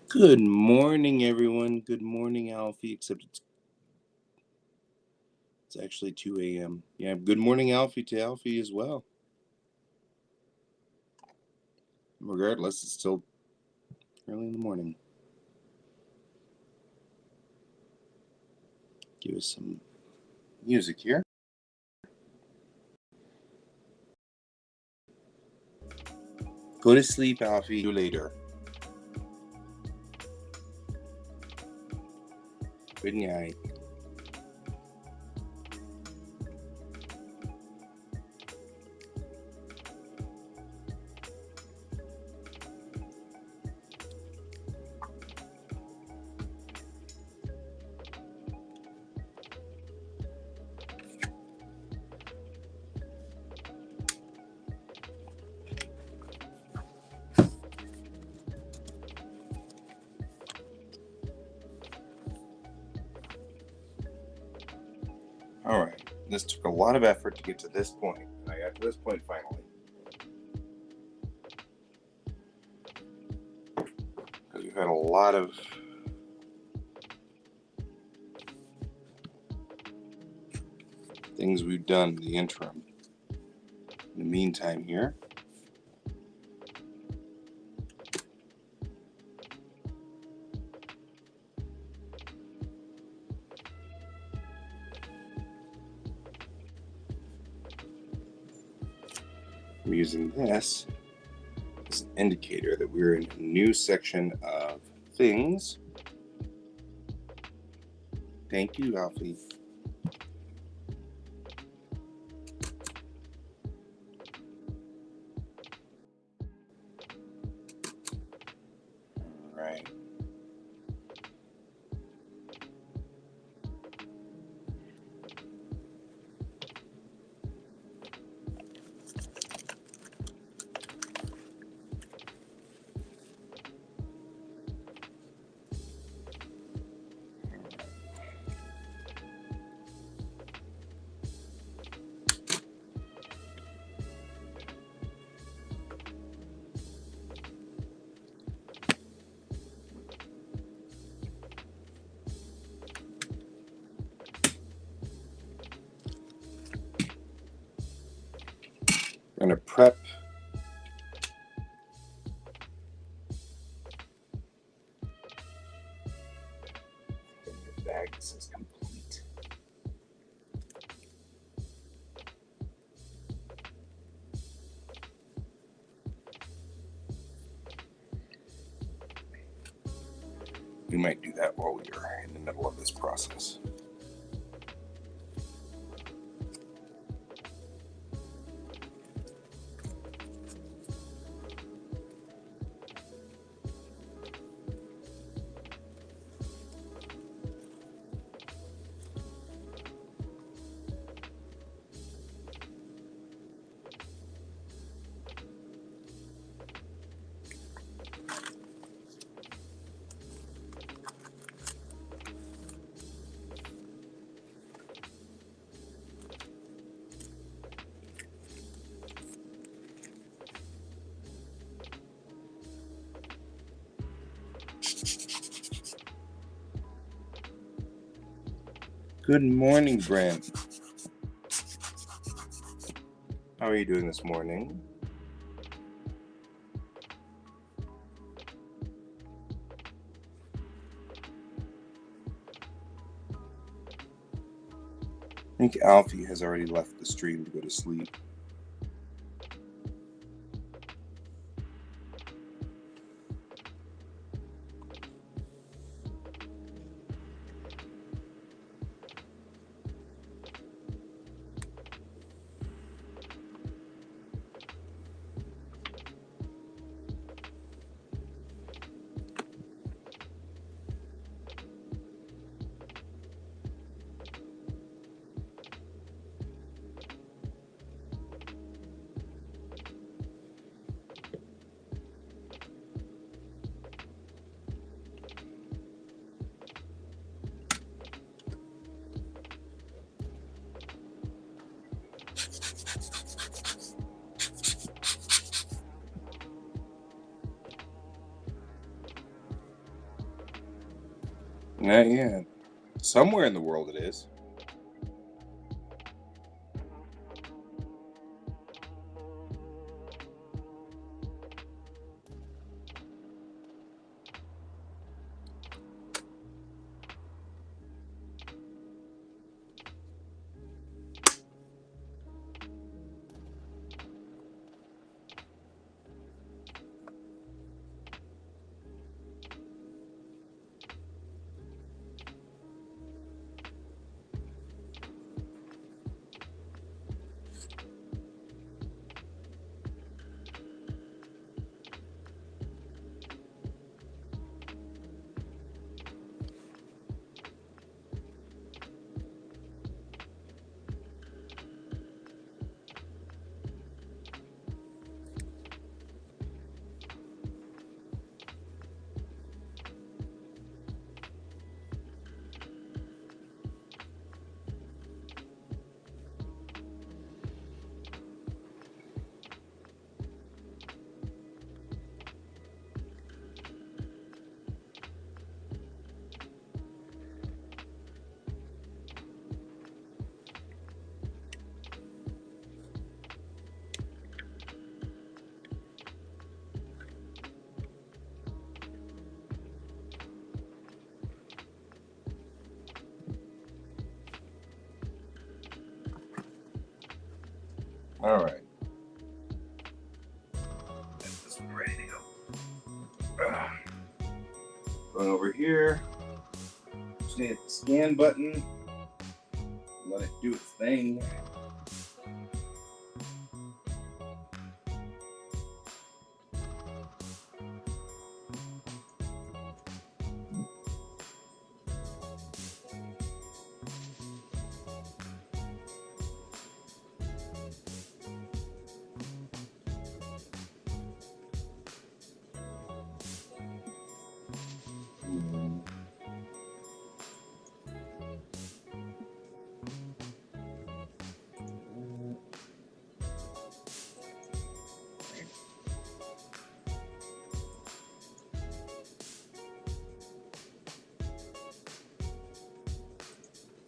Good morning, everyone. Good morning, Alfie, except it's actually 2 a.m. Yeah, good morning, Alfie, to Alfie as well. Regardless, it's still early in the morning. Give us some music here. Go to sleep, Alfie. See you later. Good night. All right. This took a lot of effort to get to this point. I got to this point finally. Because we've had a lot of things we've done in the interim. In the meantime here, I'm using this as an indicator that we're in a new section of things. Thank you, Alfie. All right. We're going to prep the bag that says complete. We might do that while we are in the middle of this process. Good morning, Brent. How are you doing this morning? I think Alfie has already left the stream to go to sleep. Not yet. Somewhere in the world it is. All right. This one ready to go. Going over here. Just hit the scan button. Let it do its thing.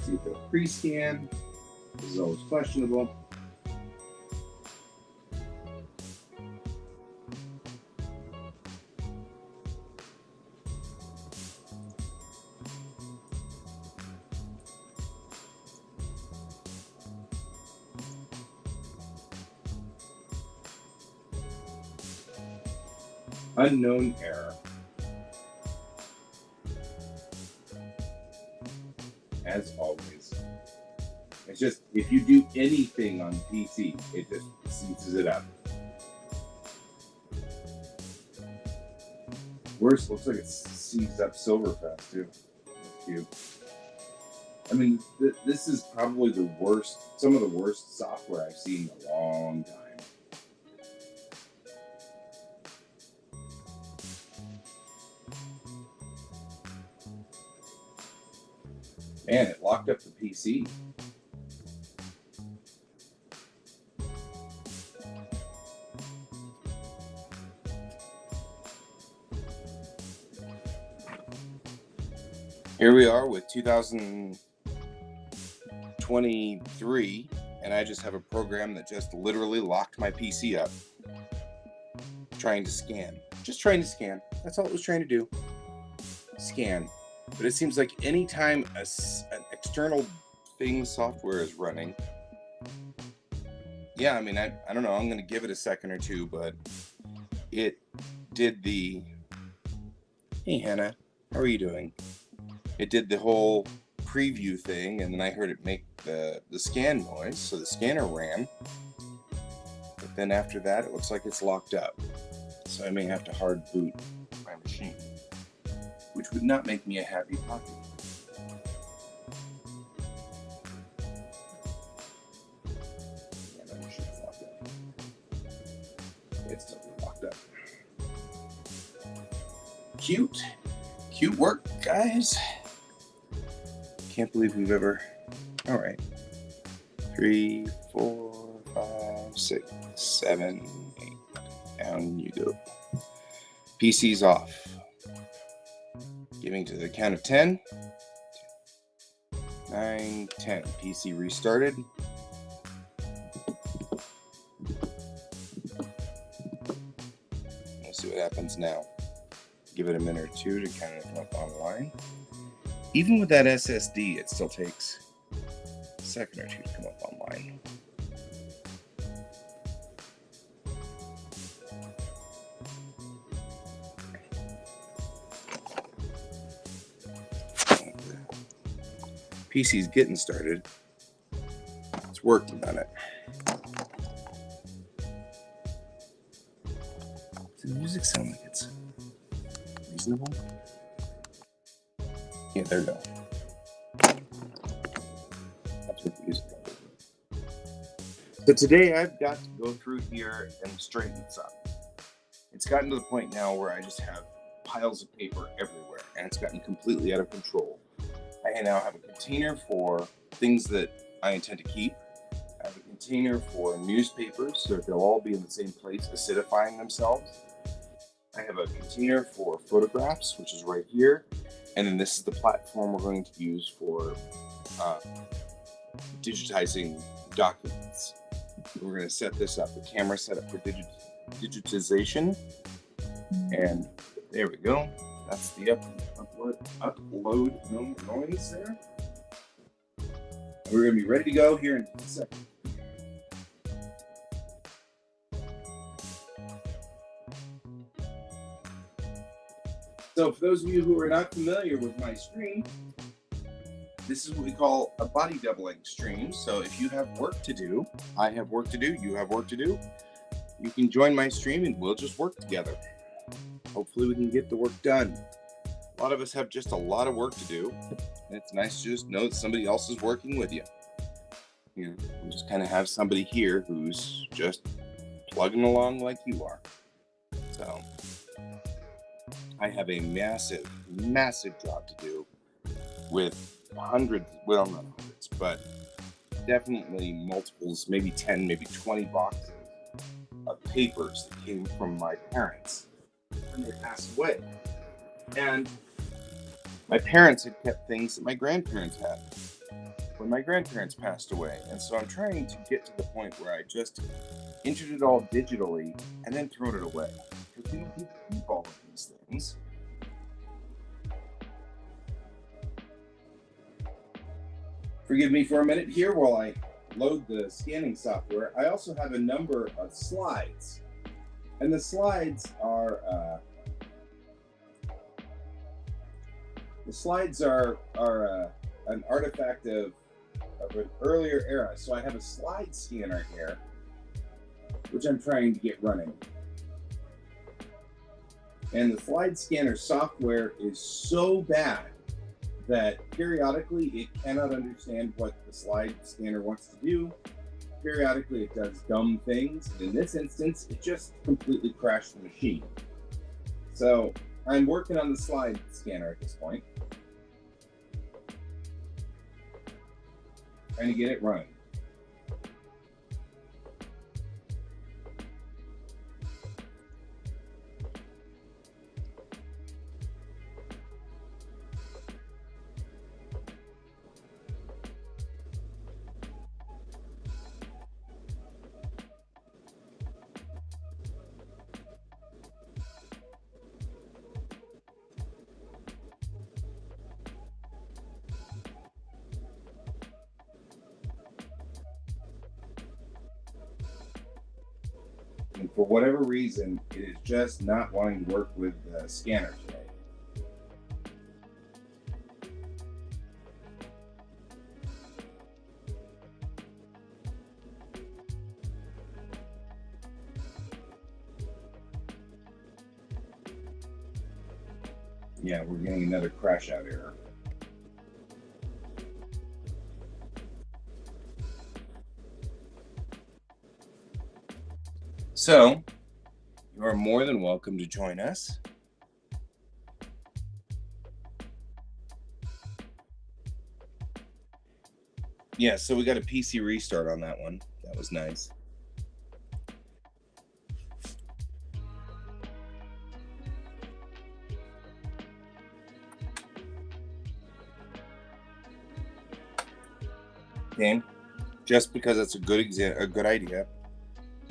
See if they'll pre-scan. This is always questionable. Unknown error. As always. It's just, if you do anything on PC, it just seizes it up. Worse, looks like it seized up Silverfest too. That's cute. I mean, this is probably the worst, some of the worst software I've seen in a long time. Man, it locked up the PC. Here we are with 2000 2023, and I just have a program that just literally locked my PC up. Trying to scan. Just trying to scan. That's all it was trying to do. Scan. But it seems like anytime an external thing software is running, yeah, I mean, I don't know, I'm going to give it a second or two, but it did the, hey Hannah, how are you doing? It did the whole preview thing, and then I heard it make the scan noise, so the scanner ran. But then after that, it looks like it's locked up. So I may have to hard boot my machine, which would not make me a happy pocket. Yeah, my machine's locked up. It's totally locked up. Cute work, guys. Can't believe we've ever. All right. 3, 4, 5, 6, 7, 8. Down you go. PC's off. Giving to the count of 10. 9, 10. PC restarted. Let's see what happens now. Give it a minute or two to kind of come up online. Even with that SSD, it still takes a second or two to come up online. PC's getting started. It's working on it. Does the music sound like it's reasonable? Yeah, there we go. That's what the music is. So today I've got to go through here and straighten this up. It's gotten to the point now where I just have piles of paper everywhere, and it's gotten completely out of control. I now have a container for things that I intend to keep. I have a container for newspapers, so they'll all be in the same place, acidifying themselves. I have a container for photographs, which is right here. And then this is the platform we're going to use for digitizing documents. We're going to set this up, the camera set up for digitization. And there we go. That's the upload noise there. And we're going to be ready to go here in a second. So for those of you who are not familiar with my stream, this is what we call a body doubling stream. So if you have work to do, I have work to do, you have work to do, you can join my stream and we'll just work together. Hopefully we can get the work done. A lot of us have just a lot of work to do, and it's nice to just know that somebody else is working with you. You know, we just kind of have somebody here who's just plugging along like you are. So I have a massive job to do with hundreds, well, not hundreds, but definitely multiples, maybe 10, maybe 20 boxes of papers that came from my parents when they passed away. And my parents had kept things that my grandparents had when my grandparents passed away. And so I'm trying to get to the point where I just entered it all digitally and then thrown it away. Because we don't need to keep all of these things. Forgive me for a minute here while I load the scanning software. I also have a number of slides. And the slides are an artifact of an earlier era. So I have a slide scanner here, which I'm trying to get running. And the slide scanner software is so bad that periodically it cannot understand what the slide scanner wants to do. Periodically it does dumb things. And in this instance, it just completely crashed the machine. So I'm working on the slide scanner at this point, trying to get it running. And for whatever reason, it is just not wanting to work with the scanner today. Yeah, we're getting another crash out error. So, you are more than welcome to join us. Yeah, so we got a PC restart on that one. That was nice. Okay, just because it's a good idea.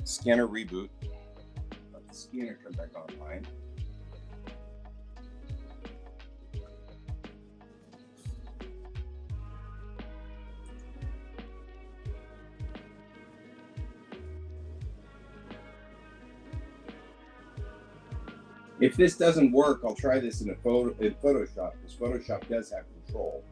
Scanner reboot. Let the scanner come back online. If this doesn't work, I'll try this in Photoshop, because Photoshop does have control.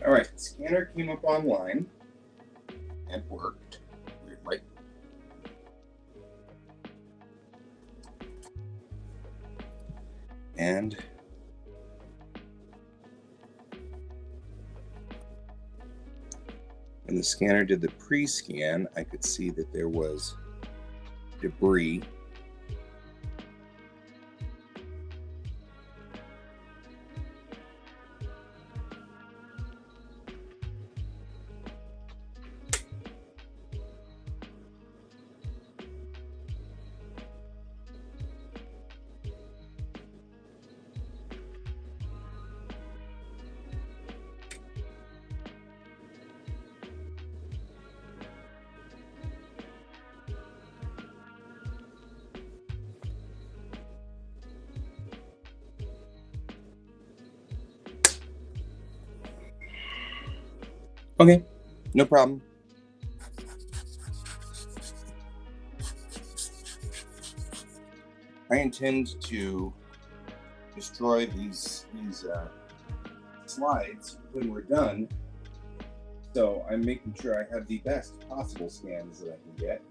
All right, the scanner came up online and worked weirdly. And when the scanner did the pre-scan, I could see that there was debris. Okay, no problem. I intend to destroy these slides when we're done, so I'm making sure I have the best possible scans that I can get.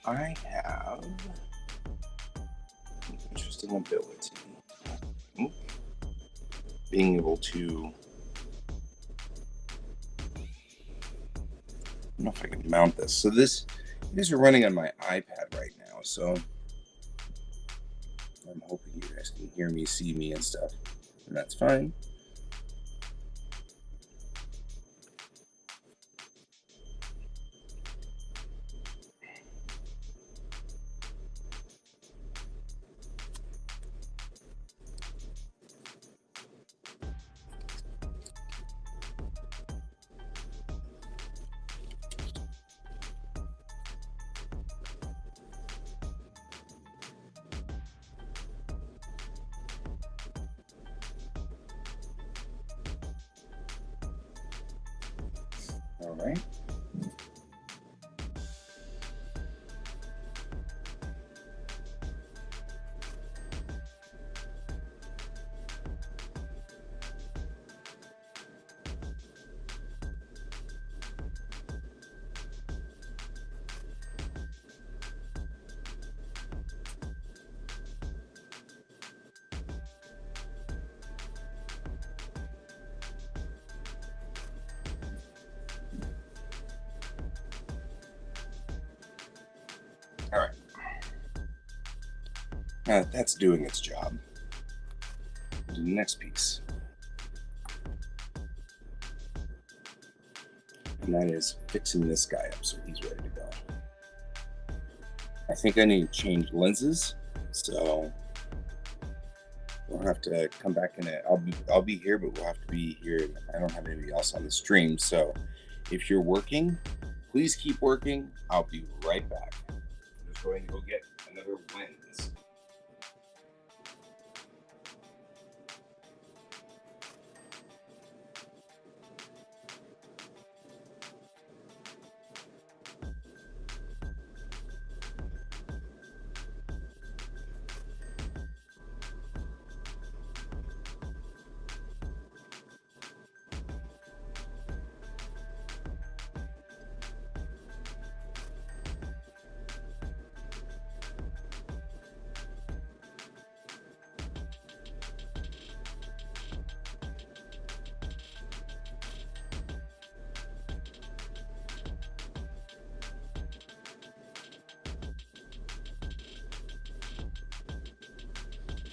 I have an interesting ability. Being able to, I don't know if I can mount this. So these are running on my iPad right now. So I'm hoping you guys can hear me, see me and stuff. And that's fine. All right. All right. That's doing its job. The next piece. And that is fixing this guy up so he's ready to go. I think I need to change lenses, so we'll have to come back in it. I'll be here, but we'll have to be here. I don't have anybody else on the stream, so if you're working, please keep working. I'll be right back. I'm just going to go get another lens.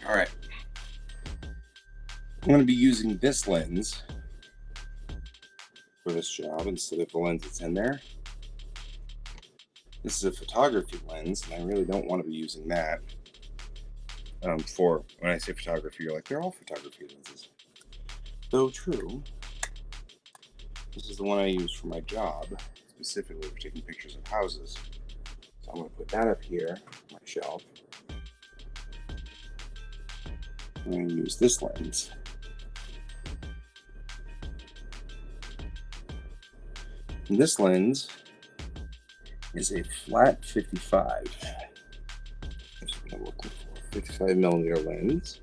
All right. I'm going to be using this lens for this job instead of the lens that's in there. This is a photography lens, and I really don't want to be using that. For when I say photography, you're like, they're all photography lenses. Though true, this is the one I use for my job, specifically for taking pictures of houses. So I'm going to put that up here on my shelf. I'm going to use this lens. And this lens is a flat 55. That's what I'm looking for. 55 millimeter lens.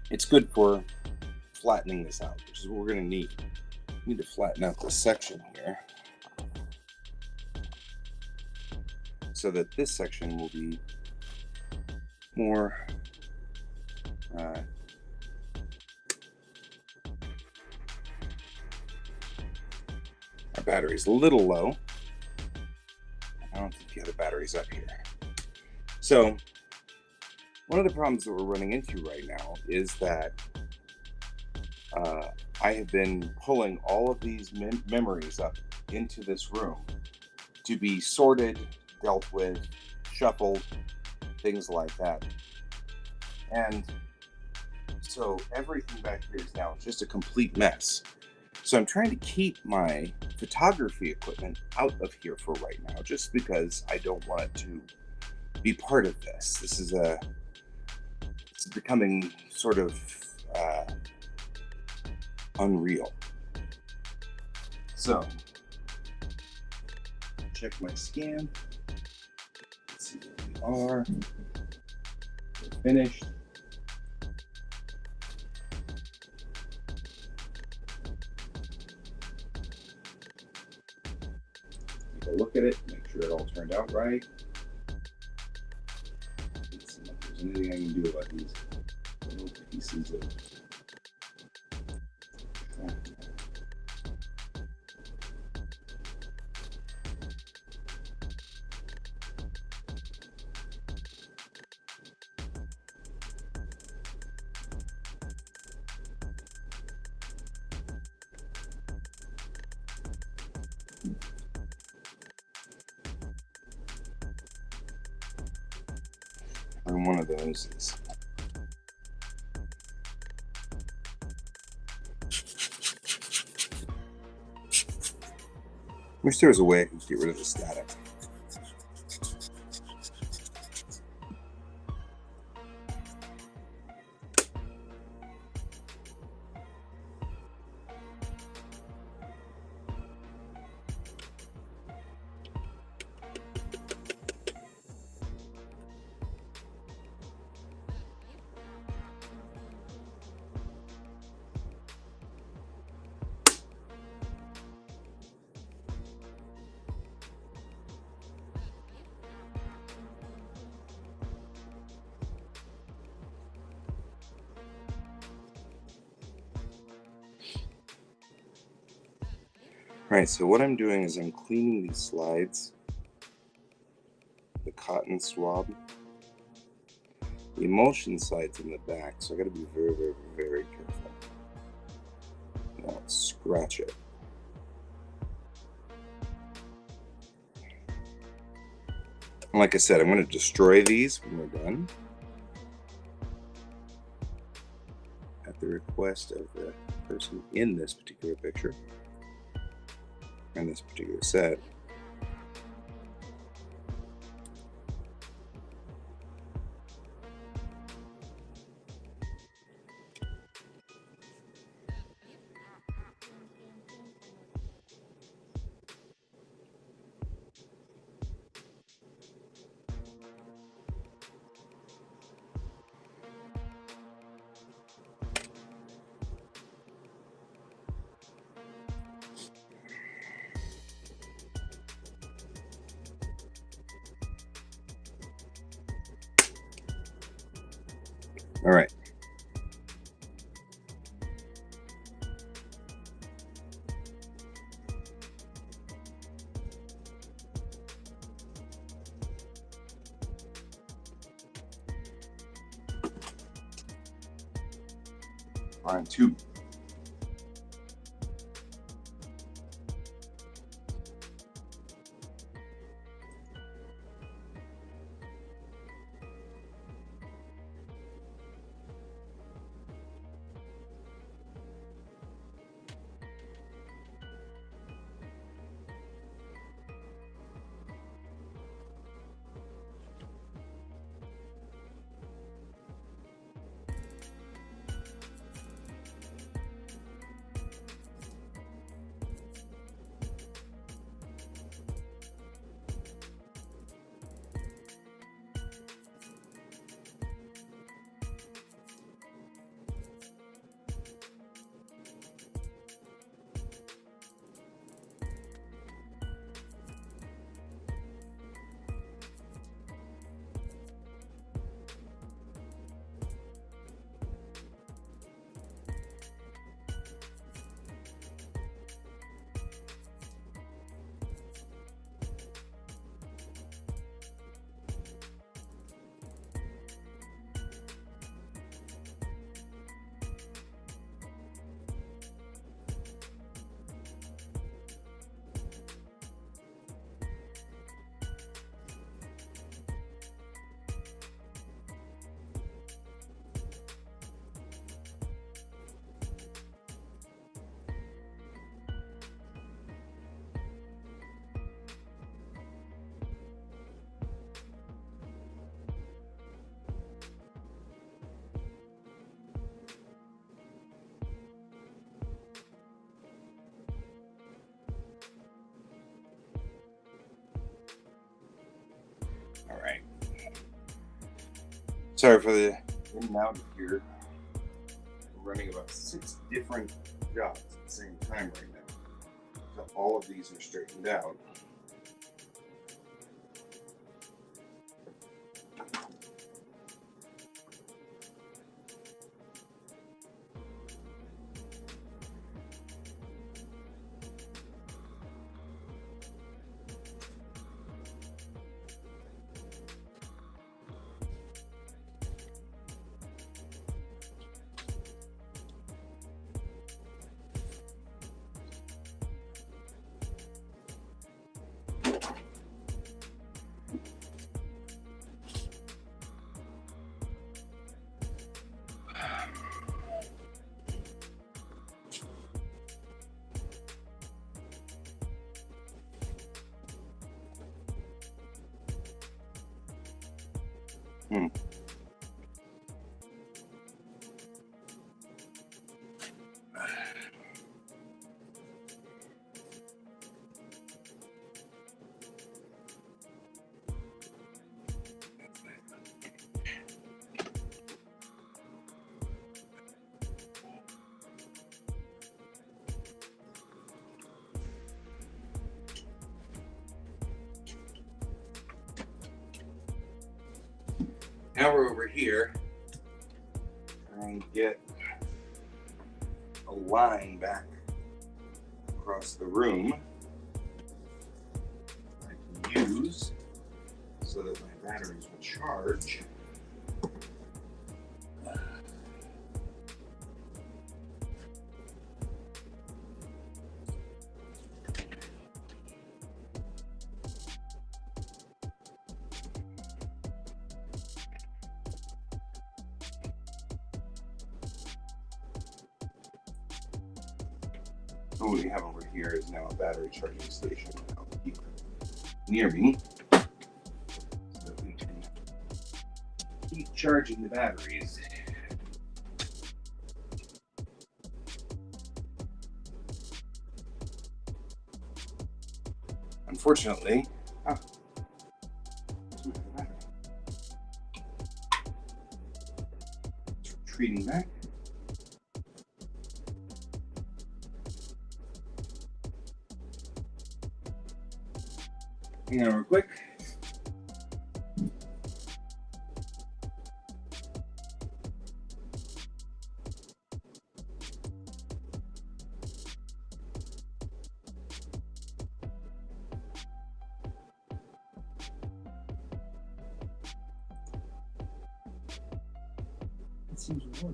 It's good for flattening this out, which is what we're going to need. We need to flatten out this section here so that this section will be more our battery's a little low. I don't think the other battery's up here. So one of the problems that we're running into right now is that I have been pulling all of these memories up into this room to be sorted, dealt with, shuffled, things like that. And so everything back here is now just a complete mess. So I'm trying to keep my photography equipment out of here for right now, just because I don't want it to be part of this. This is becoming sort of unreal. So check my scan. Let's see what we are. We're finished. look at it, make sure it all turned out right. Let's see if there's anything I can do about these little pieces of. And one of those is wish there was a way I could get rid of the static. Right, so what I'm doing is I'm cleaning these slides, the cotton swab. The emulsion slide's in the back, so I gotta be very, very, very careful. Now scratch it. And like I said, I'm gonna destroy these when we're done. At the request of the person in this particular picture. And this particular set. All right. On two. All right. Sorry for the in and out here. I'm running about 6 different jobs at the same time right now. So all of these are straightened out. Now we're over here and get a line back across the room I can use so that my batteries will charge. What we have over here is now a battery charging station. I'll keep near me so that we can keep charging the batteries. Unfortunately, it's retreating back. Hang on real quick. It seems worse.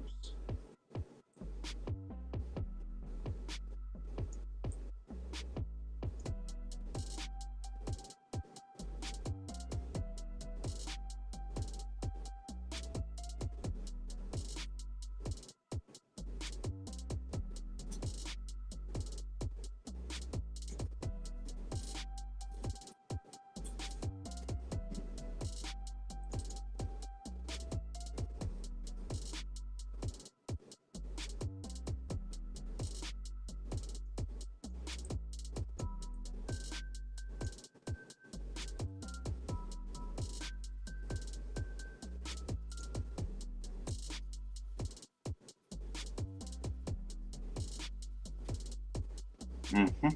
Mm-hmm. I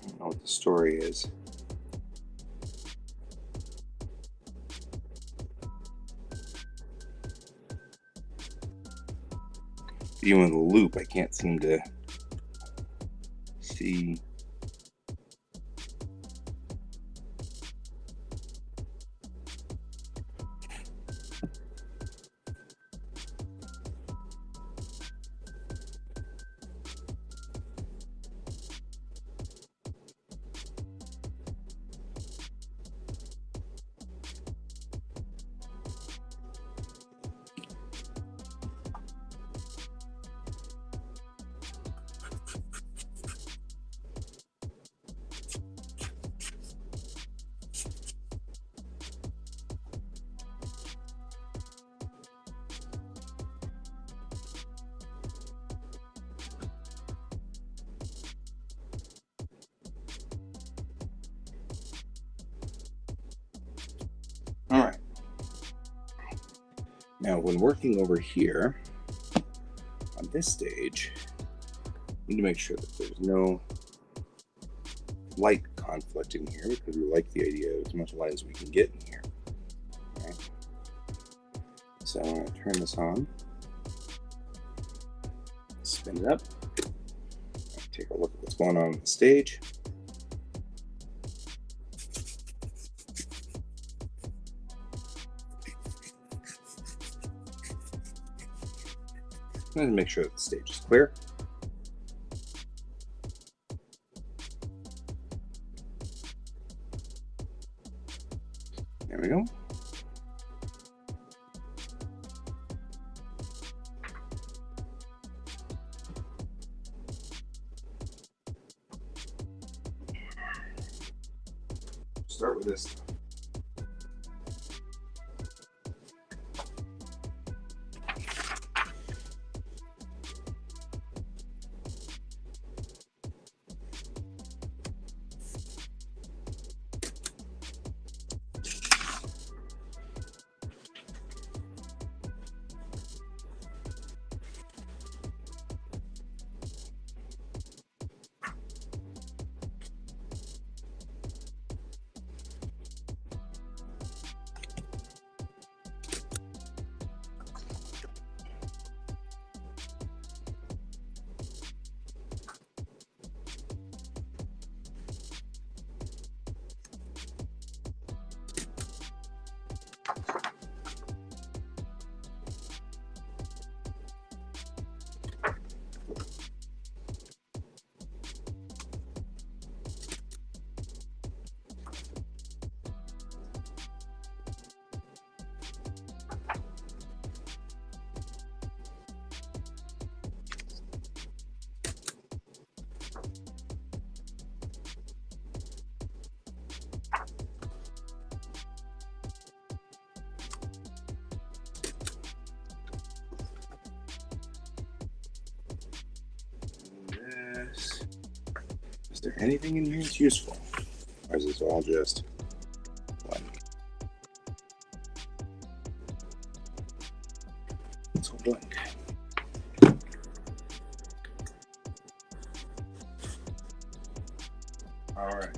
don't know what the story is. Even with the loop, I can't seem to see. All right. Now, when working over here on this stage, we need to make sure that there's no light conflict in here because we like the idea of as much light as we can get in here. Okay. So I'm going to turn this on, spin it up, take a look at what's going on the stage. And make sure that the stage is clear. There we go. Start with this. there anything in here that's useful? Or is this all just blank? It's all blank. All right.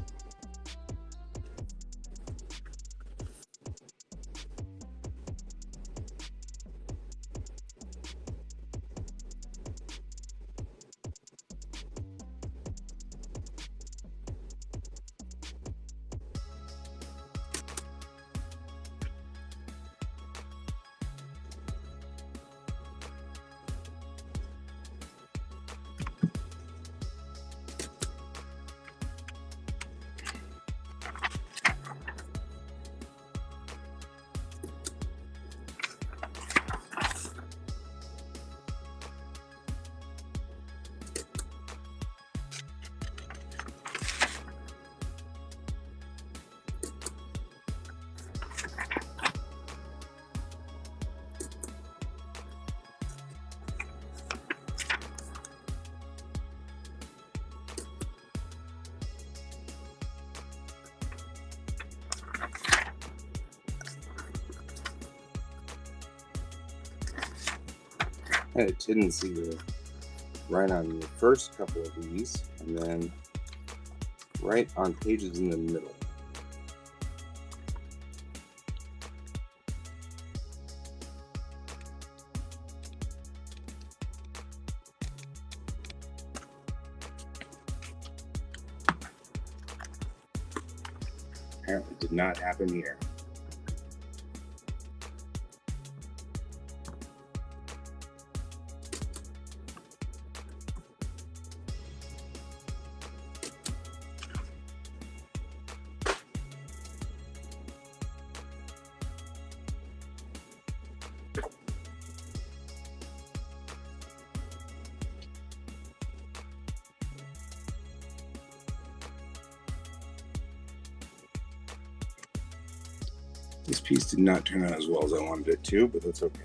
I had a tendency to write on the first couple of these and then write on pages in the middle. Apparently did not happen here. This piece did not turn out as well as I wanted it to, but that's okay.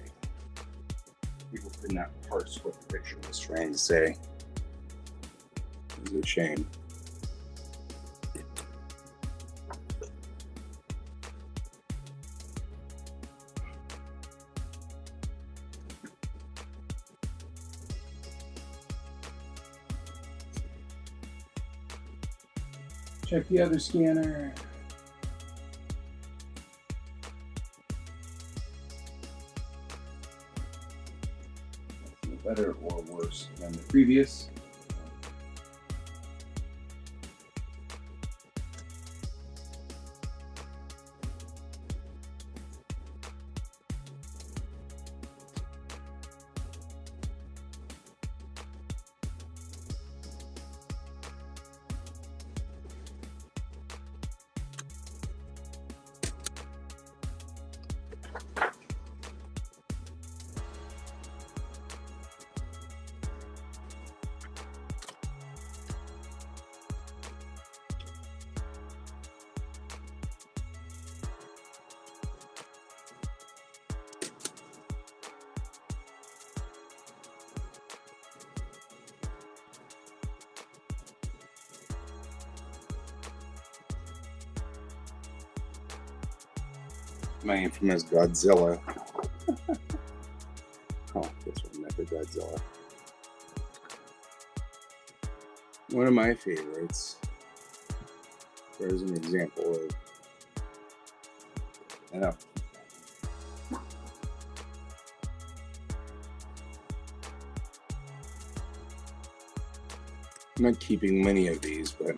People could not parse what the picture was trying to say. It was a shame. Check the other scanner. Better or worse than the previous. My infamous Godzilla. Oh, this one, Mecha Godzilla. One of my favorites. There's an example of. I know. I'm not keeping many of these, but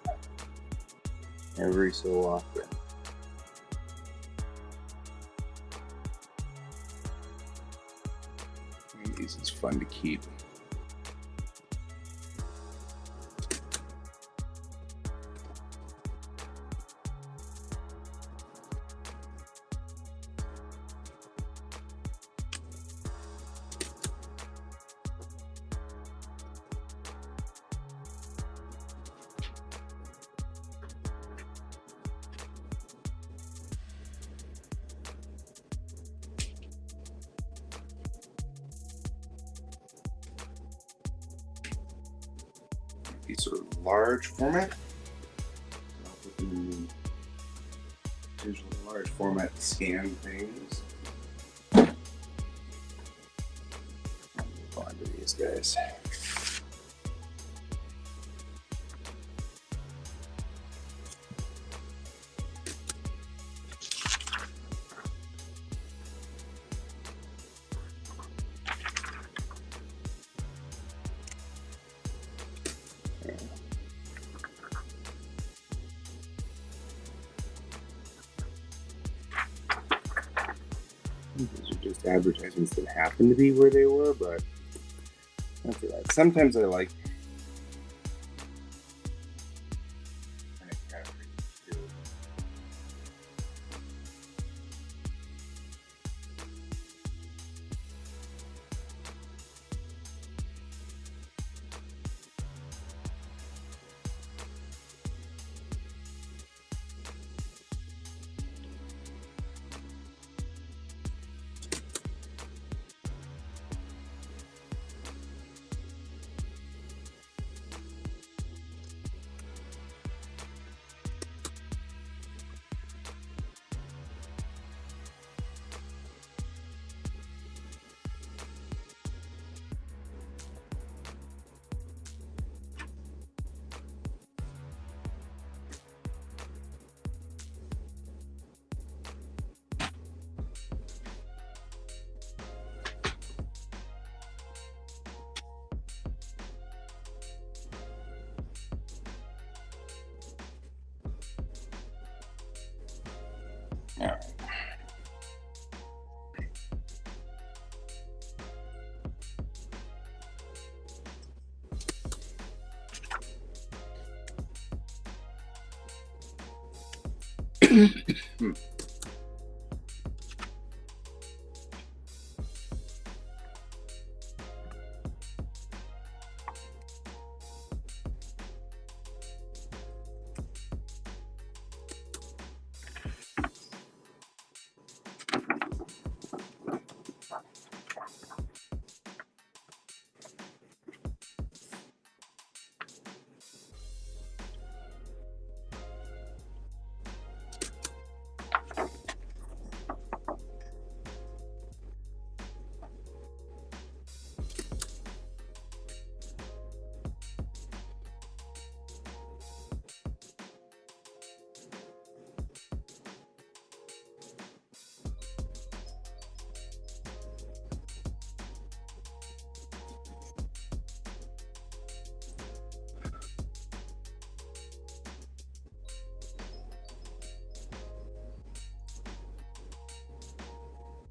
every so often. These is fun to keep. These are large format. Digital large format scan things. Find these guys. These are just advertisements that happen to be where they were, but that's all right. Sometimes I like. All right.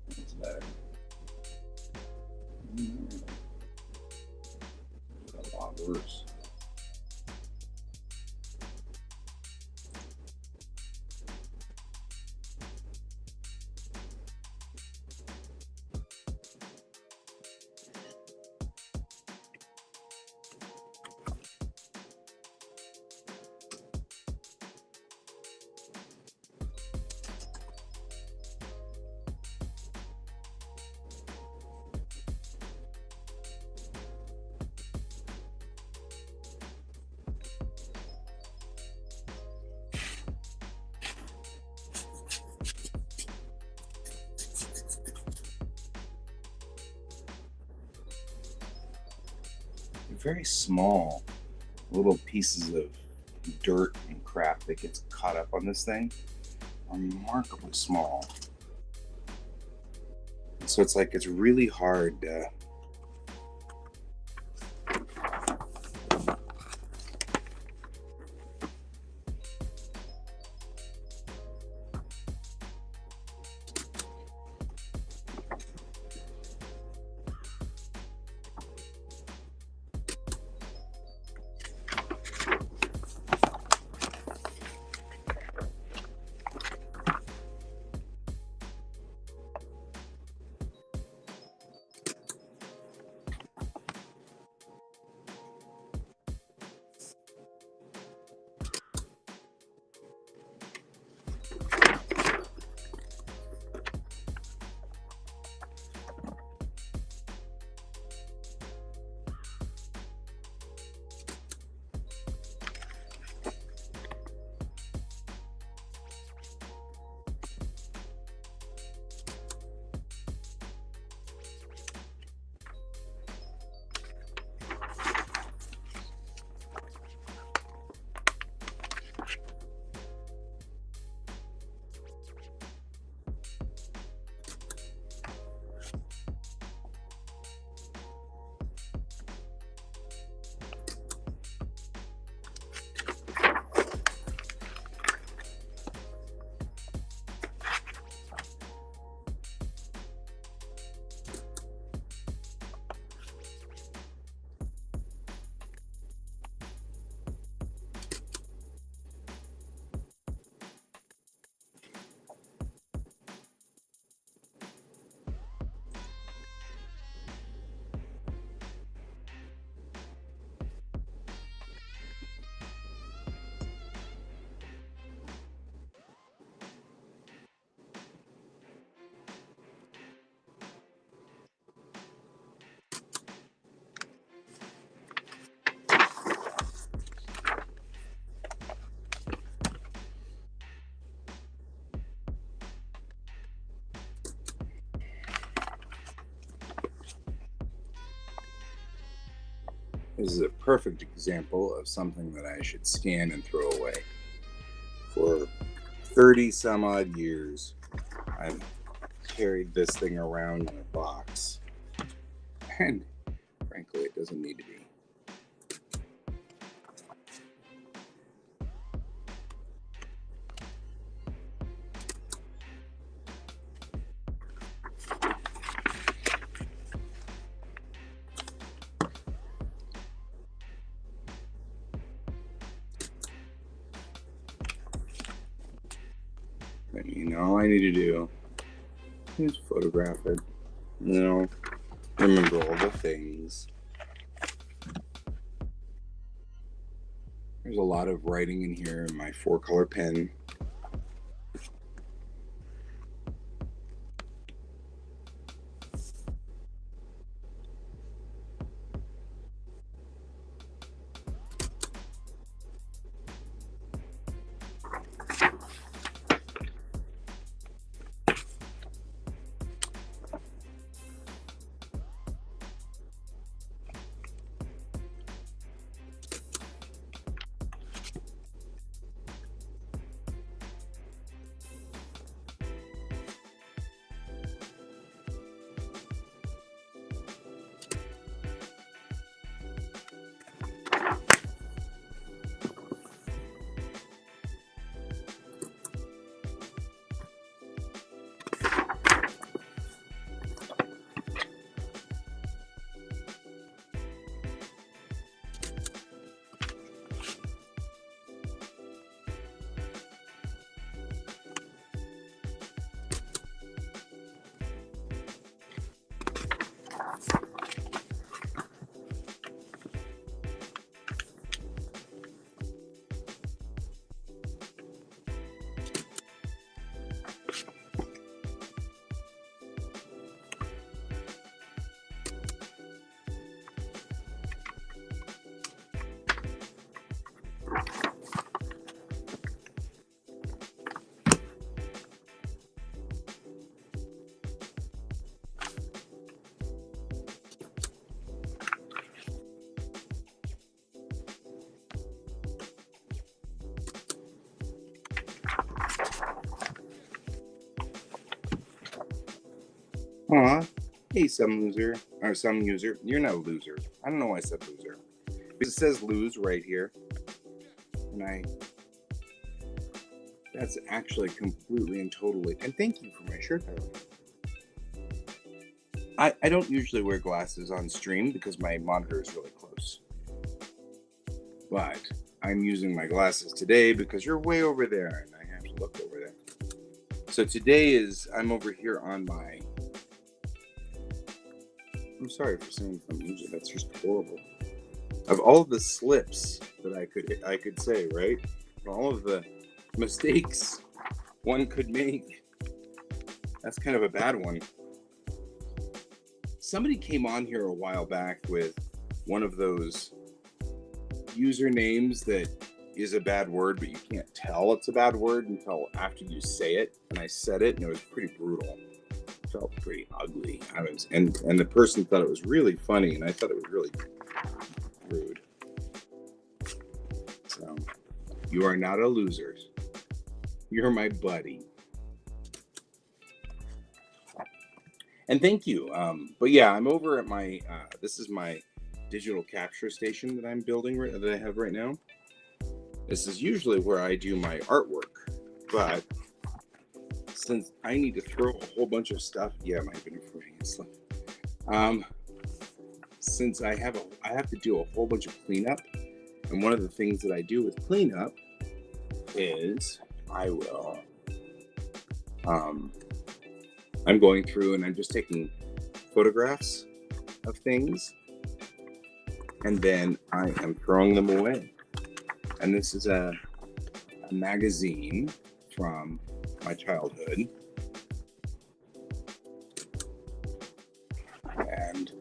That's better. A lot worse. Very small little pieces of dirt and crap that gets caught up on this thing are remarkably small. So it's like it's really hard This is a perfect example of something that I should scan and throw away. For 30 some odd years, I've carried this thing around in a box. And frankly, it doesn't need to be. All I need to do is photograph it. Remember all the things. There's a lot of writing in here in my 4-color pen. Aw, hey, some user. You're not a loser. I don't know why I said loser. Because it says lose right here. And that's actually completely and totally, and thank you for my shirt, by the way. I don't usually wear glasses on stream because my monitor is really close. But I'm using my glasses today because you're way over there and I have to look over there. So today I'm over here on my... I'm sorry for saying some music. That's just horrible. Of all the slips that I could say, right? All of the mistakes one could make, that's kind of a bad one. Somebody came on here a while back with one of those usernames that is a bad word, but you can't tell it's a bad word until after you say it. And I said it, and it was pretty brutal. Felt pretty ugly. And the person thought it was really funny, and I thought it was really rude. So you are not a loser. You're my buddy. And thank you. But yeah, I'm over at my this is my digital capture station that I'm building that I have right now. This is usually where I do my artwork, but since I need to throw a whole bunch of stuff, since I have to do a whole bunch of cleanup, and one of the things that I do with cleanup is I'm going through and I'm just taking photographs of things, and then I am throwing them away. And this is a magazine from my childhood, and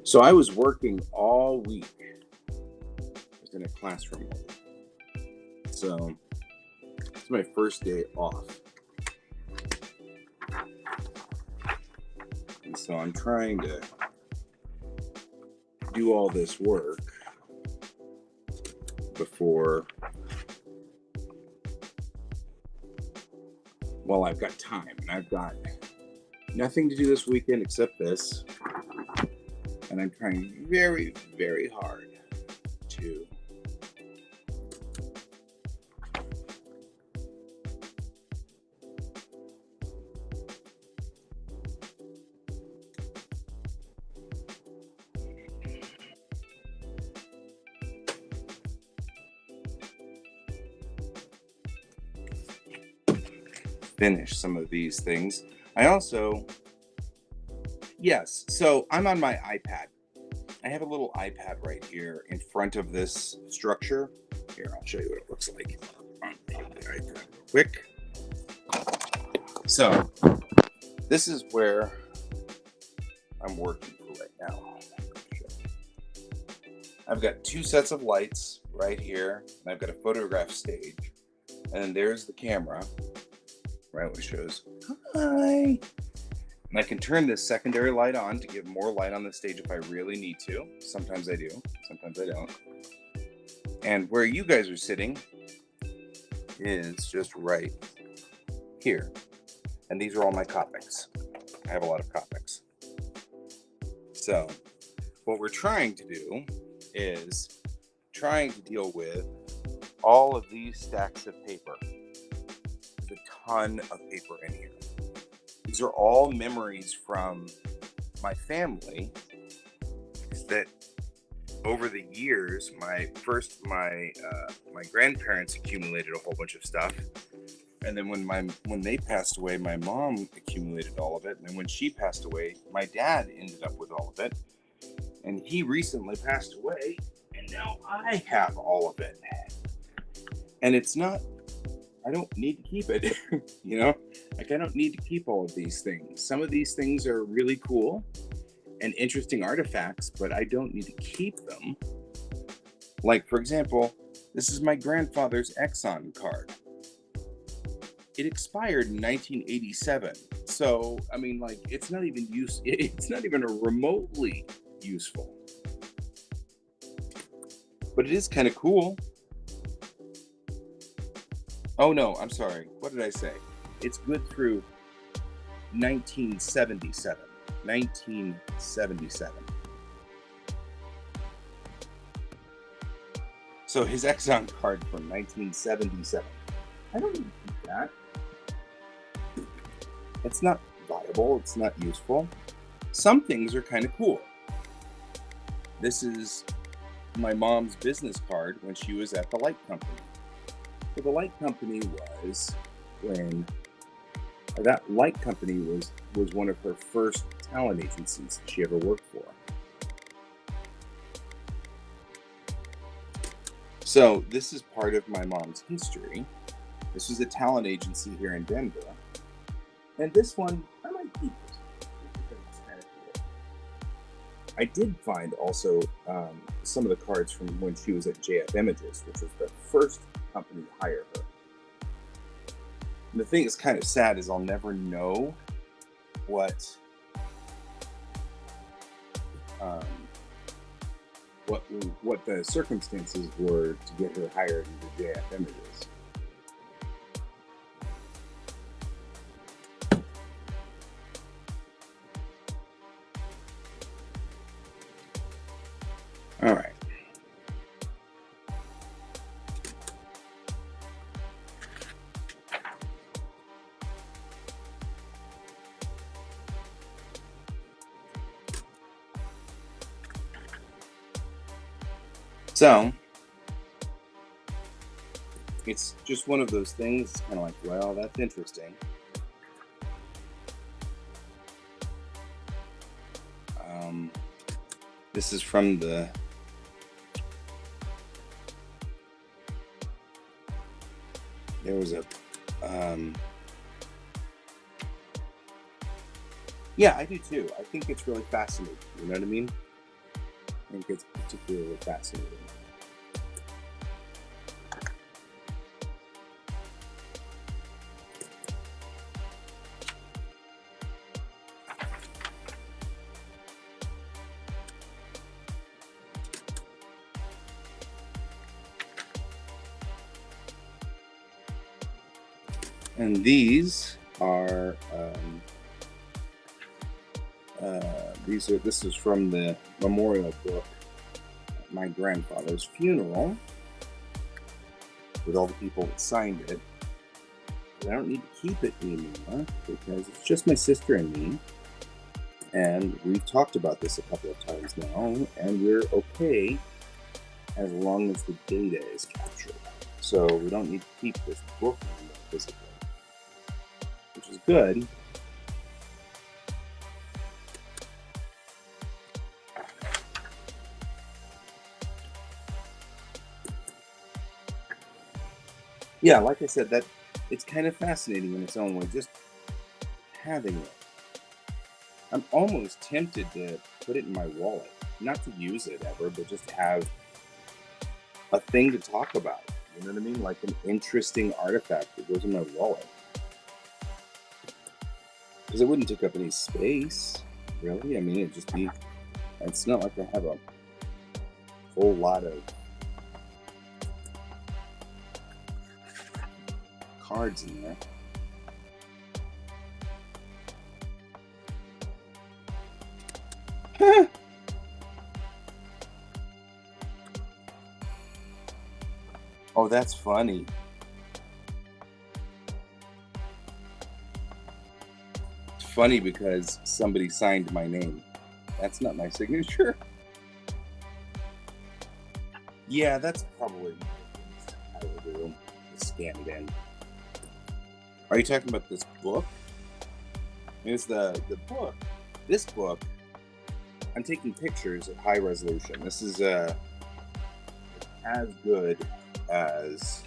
so I was working all week. I was in a classroom, so it's my first day off, and so I'm trying to do all this work before, well, I've got time, and I've got nothing to do this weekend except this, and I'm trying very, very hard to finish some of these things. I also, yes, so I'm on my iPad. I have a little iPad right here in front of this structure. Here, I'll show you what it looks like on the iPad real quick. So this is where I'm working for right now. I've got two sets of lights right here, and I've got a photograph stage, and then there's the camera, right, which shows hi. And I can turn this secondary light on to give more light on the stage if I really need to. Sometimes I do, sometimes I don't. And where you guys are sitting is just right here. And these are all my Copics. I have a lot of Copics. So what we're trying to do is trying to deal with all of these stacks of paper. There's a ton of paper in here. These are all memories from my family that over the years, my grandparents accumulated a whole bunch of stuff. And then when they passed away, my mom accumulated all of it. And then when she passed away, my dad ended up with all of it. And he recently passed away, and now I have all of it. And it's not, I don't need to keep it, you know? Like, I don't need to keep all of these things. Some of these things are really cool and interesting artifacts, but I don't need to keep them. Like, for example, this is my grandfather's Exxon card. It expired in 1987. So, I mean, like, it's not even remotely useful. But it is kind of cool. Oh no, I'm sorry. What did I say? It's good through 1977. 1977. So his Exxon card from 1977. I don't need to keep that. It's not viable. It's not useful. Some things are kind of cool. This is my mom's business card when she was at the light company. So the light company was when that light company was one of her first talent agencies she ever worked for. So this is part of my mom's history. This was a talent agency here in Denver. And this one, I might keep it. It's kind of cool. I did find also some of the cards from when she was at JF Images, which was the first company to hire her. And the thing that's kind of sad is I'll never know what the circumstances were to get her hired into JF Images. All right. So, it's just one of those things. It's kind of like, well, that's interesting. This is from the there was a yeah, I do too. I think it's really fascinating. You know what I mean? I think it's particularly fascinating. And these are this is from the memorial book at my grandfather's funeral with all the people that signed it. But I don't need to keep it anymore because it's just my sister and me. And we've talked about this a couple of times now, and we're okay as long as the data is captured. So we don't need to keep this book anymore physically, which is good. Yeah, like I said, that it's kind of fascinating in its own way, just having it. I'm almost tempted to put it in my wallet, not to use it ever, but just have a thing to talk about. You know what I mean? Like an interesting artifact that goes in my wallet. Because it wouldn't take up any space, really. I mean, it'd just be, it's not like I have a whole lot of cards in there. Oh, that's funny. It's funny because somebody signed my name. That's not my signature. Yeah, that's probably what I will do. Scan it in. Are you talking about this book? It's the book. This book, I'm taking pictures at high resolution. This is as good as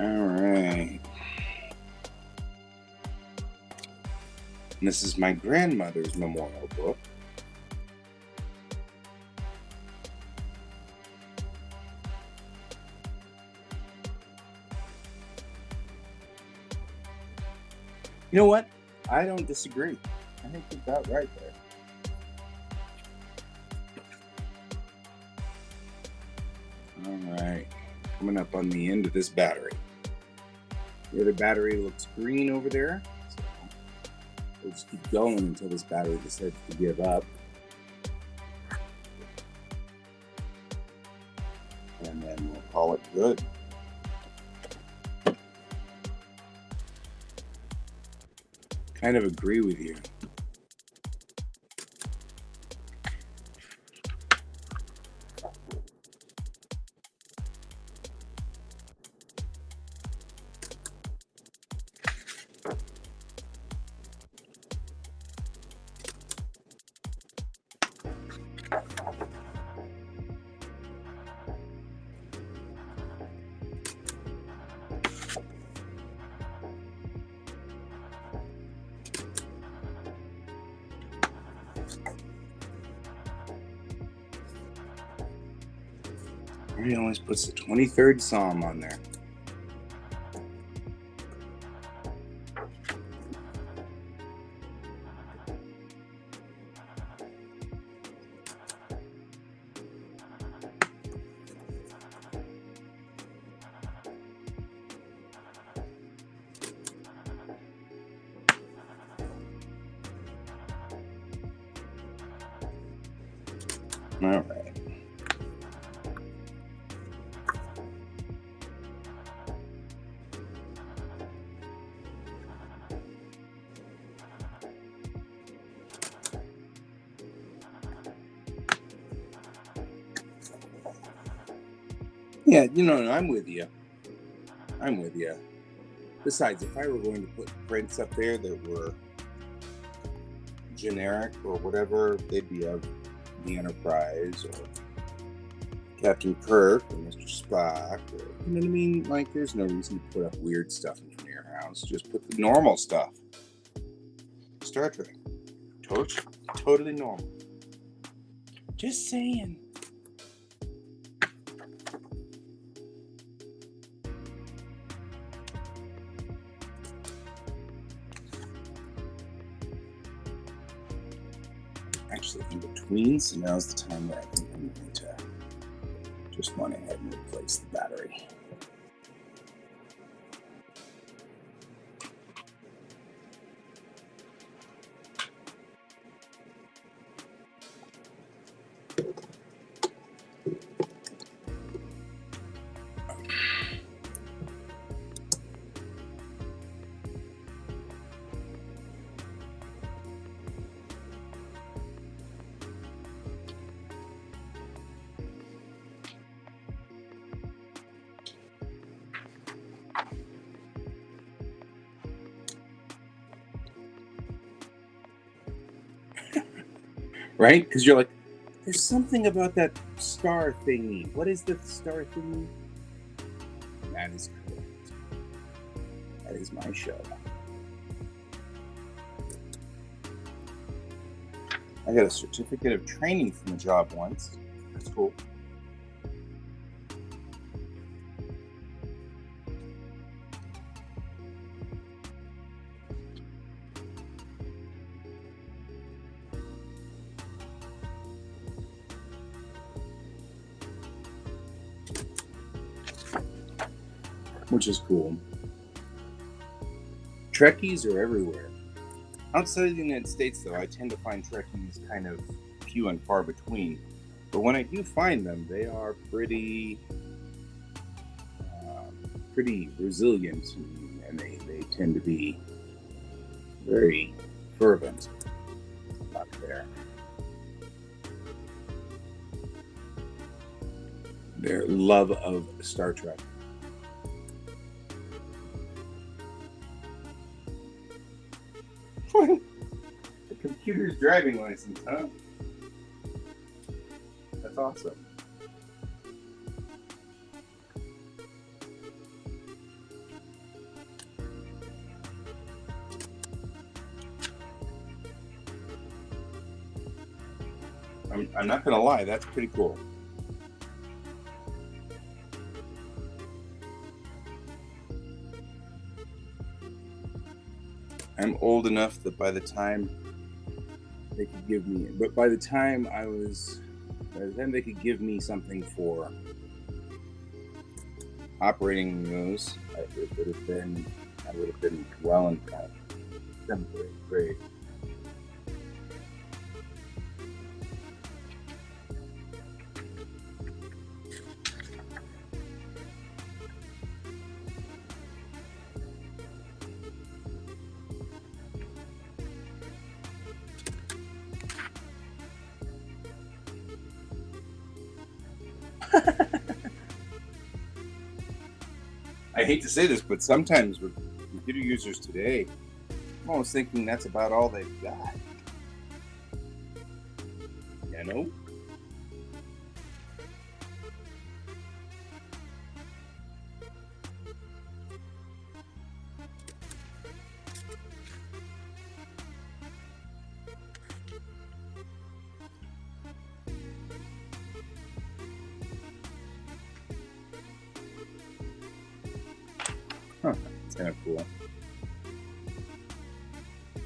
all right. And this is my grandmother's memorial book. You know what? I don't disagree. I think you're about right there. All right. Coming up on the end of this battery. The other battery looks green over there. So we'll just keep going until this battery decides to give up. And then we'll call it good. Kind of agree with you. He always puts the 23rd Psalm on there. All right. Yeah, I'm with you. I'm with you. Besides, if I were going to put prints up there that were generic or whatever, they'd be of the Enterprise or Captain Kirk or Mr. Spock. Or, you know what I mean? Like, there's no reason to put up weird stuff in front of your house. Just put the normal stuff. Just Star Trek. Totally normal. Just saying. Actually, in between, so now's the time where I think I'm going to just went ahead and replace the battery. Right? Because you're like, there's something about that star thingy. What is the star thingy? That is correct. That is my show. I got a certificate of training from a job once. That's cool. Which is cool. Trekkies are everywhere. Outside of the United States, though, I tend to find Trekkies kind of few and far between. But when I do find them, they are pretty resilient, and they tend to be very fervent about their love of Star Trek. The computer's driving license, huh? That's awesome. I'm not gonna lie, that's pretty cool. I'm old enough that by the time they could give me, by the time they could give me something for operating those, I would have been well in 7th or 8th grade. I hate to say this, but sometimes with computer users today, I'm almost thinking that's about all they've got. You know? Huh, it's kind of cool.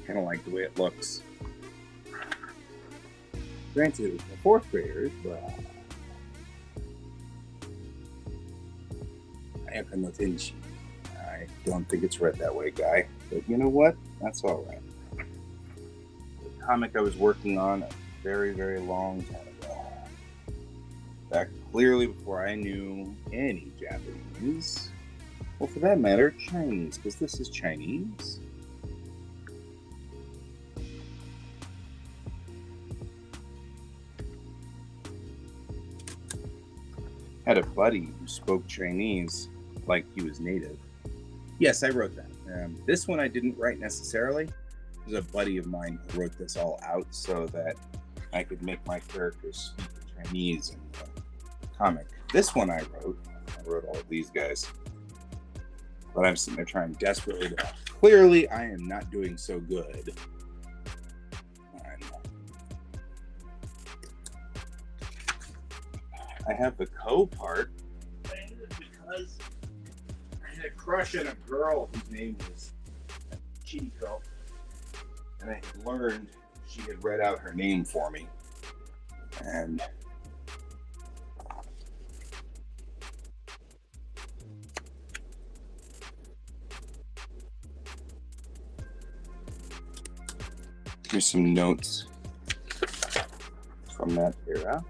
Kind of like the way it looks. Granted, it was for 4th graders, but I don't think it's read that way, guy. But you know what? That's all right. The comic I was working on a very, very long time ago. Back clearly before I knew any Japanese. Well, for that matter, Chinese, because this is Chinese. Had a buddy who spoke Chinese like he was native. Yes, I wrote that. This one I didn't write necessarily. There's a buddy of mine who wrote this all out so that I could make my characters speak Chinese in the comic. This one I wrote all of these guys. But I'm sitting there trying desperately to. Clearly, I am not doing so good I have the co part. Because I had a crush on a girl whose name was Chico, and I had learned she had read out her name for me, and here's some notes from that era.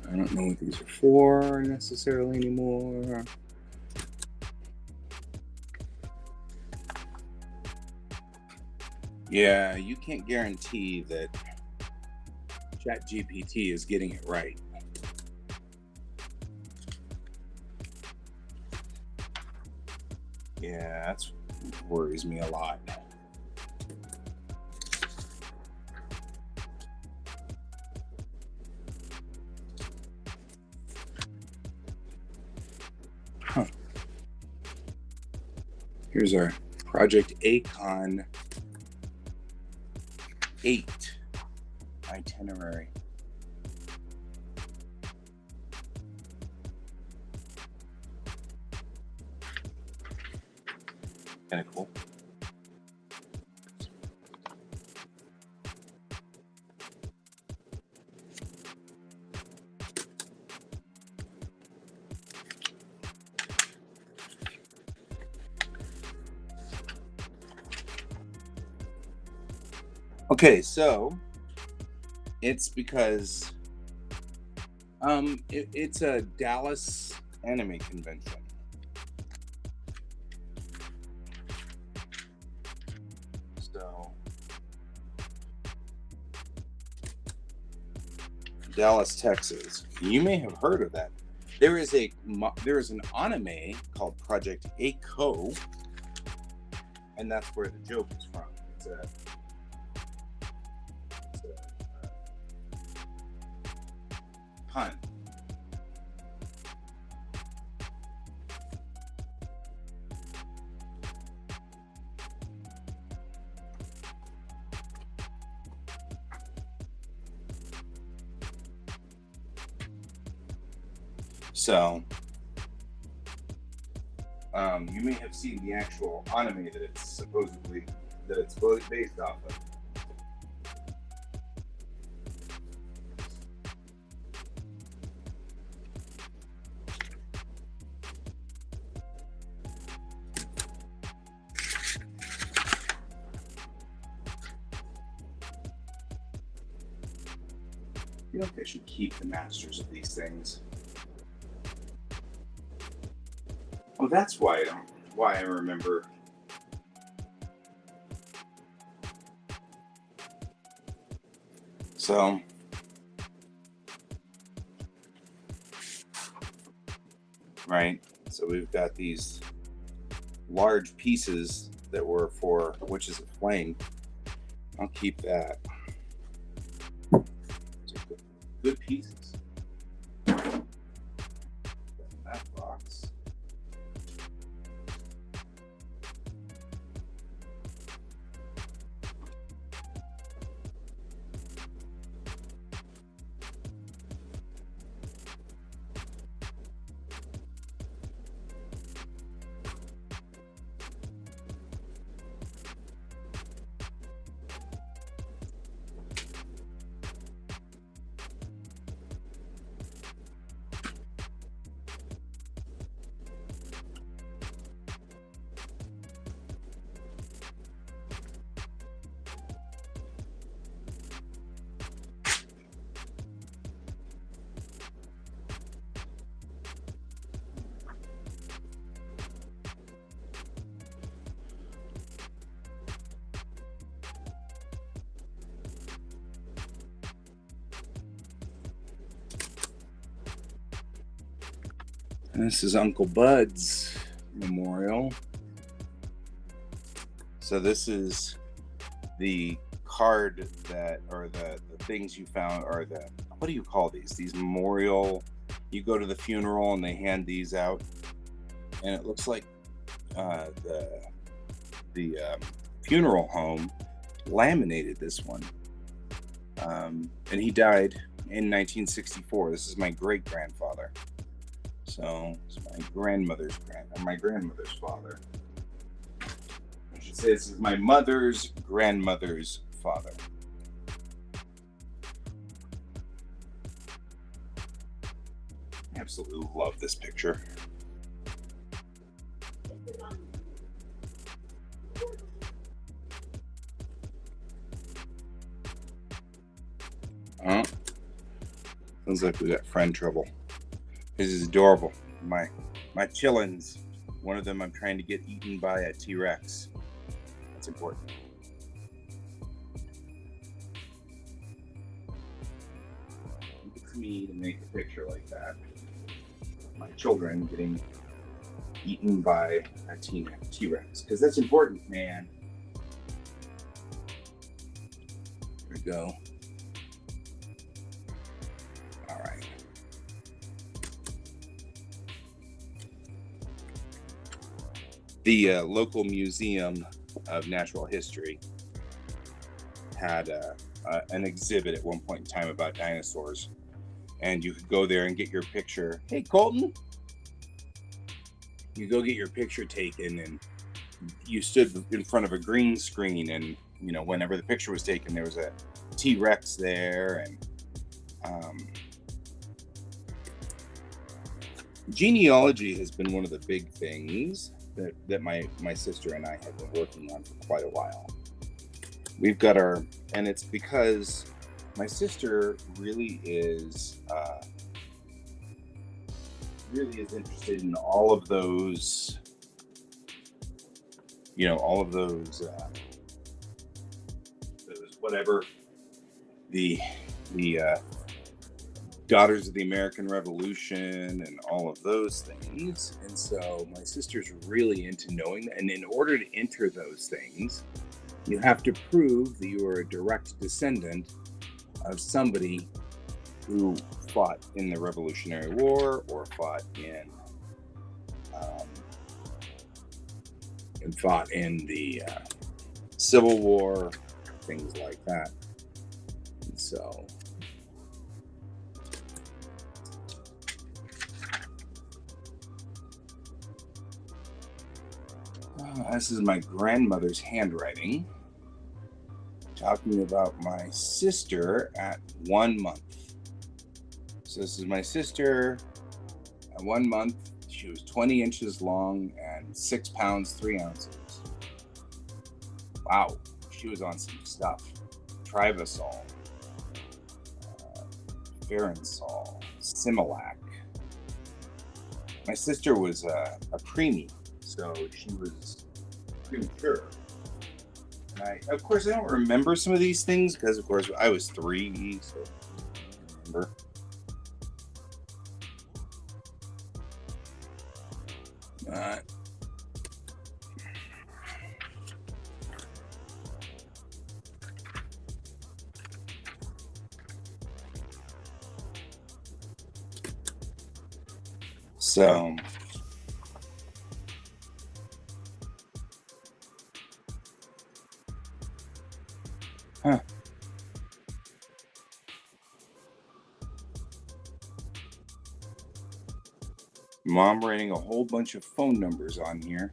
I don't know what these are for necessarily anymore. Yeah, you can't guarantee that ChatGPT is getting it right. Yeah, that's worries me a lot. Huh. Here's our Project Acon 8 itinerary. Kind of cool. Okay, so it's because it's a Dallas anime convention. So Dallas, Texas. You may have heard of that. There is an anime called Project A, and that's where the joke is from. It's a pun. So, you may have seen the actual anime that it's based off of. I feel like I should keep the masters of these things. Oh, that's why I remember. So, right. So we've got these large pieces that were for Witches of Flame. I'll keep that. Good pieces. That box. And this is Uncle Bud's memorial. So this is the card that, or the things you found, or the what do you call these? These memorial, you go to the funeral and they hand these out, and it looks like the funeral home laminated this one. And he died in 1964. This is my great grandfather. So it's my grandmother's father. I should say this is my mother's grandmother's father. Absolutely love this picture. Sounds like we got friend trouble. This is adorable. My chillins. One of them I'm trying to get eaten by a T-Rex. That's important. It's me to make a picture like that. My children getting eaten by a T-Rex. Because that's important, man. There we go. The local Museum of Natural History had an exhibit at one point in time about dinosaurs, and you could go there and get your picture. Hey, Colton, you go get your picture taken, and you stood in front of a green screen, and whenever the picture was taken, there was a T-Rex there, and genealogy has been one of the big things that my sister and I have been working on for quite a while. We've got and it's because my sister really is interested in all of those, those whatever the Daughters of the American Revolution and all of those things. And so my sister's really into knowing that. And in order to enter those things, you have to prove that you are a direct descendant of somebody who fought in the Revolutionary War or fought in the Civil War, things like that. And so this is my grandmother's handwriting, talking about my sister at 1 month. So this is my sister at 1 month. She was 20 inches long and 6 pounds, 3 ounces. Wow, she was on some stuff. Trivasol, Ferensol, Similac. My sister was a preemie, so she was premature. And of course, I don't remember some of these things because, of course, I was 3, so I don't remember. So Mom writing a whole bunch of phone numbers on here.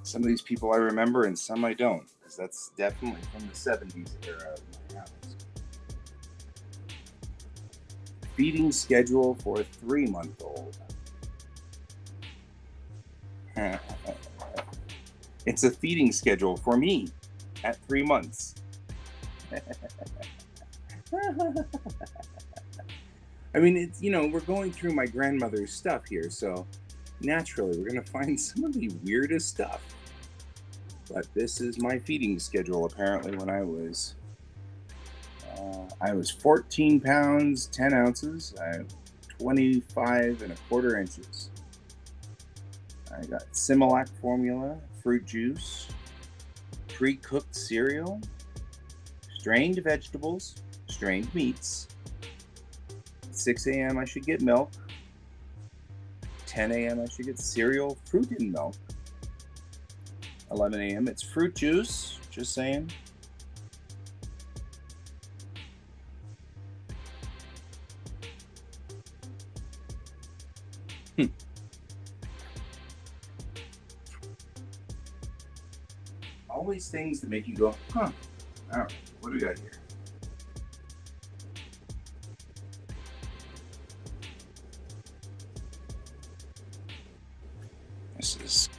Some of these people I remember and some I don't, because that's definitely from the 70s era of my house. Feeding schedule for a 3-month-old. It's a feeding schedule for me at 3 months. I mean, it's, we're going through my grandmother's stuff here, so naturally we're going to find some of the weirdest stuff. But this is my feeding schedule, apparently, when I was 14 pounds, 10 ounces, 25 and a quarter inches. I got Similac formula, fruit juice, pre-cooked cereal, strained vegetables, strained meats, 6 a.m. I should get milk. 10 a.m. I should get cereal, fruit, and milk. 11 a.m. it's fruit juice. Just saying. Always things that make you go, huh. All right, what do we got here? This is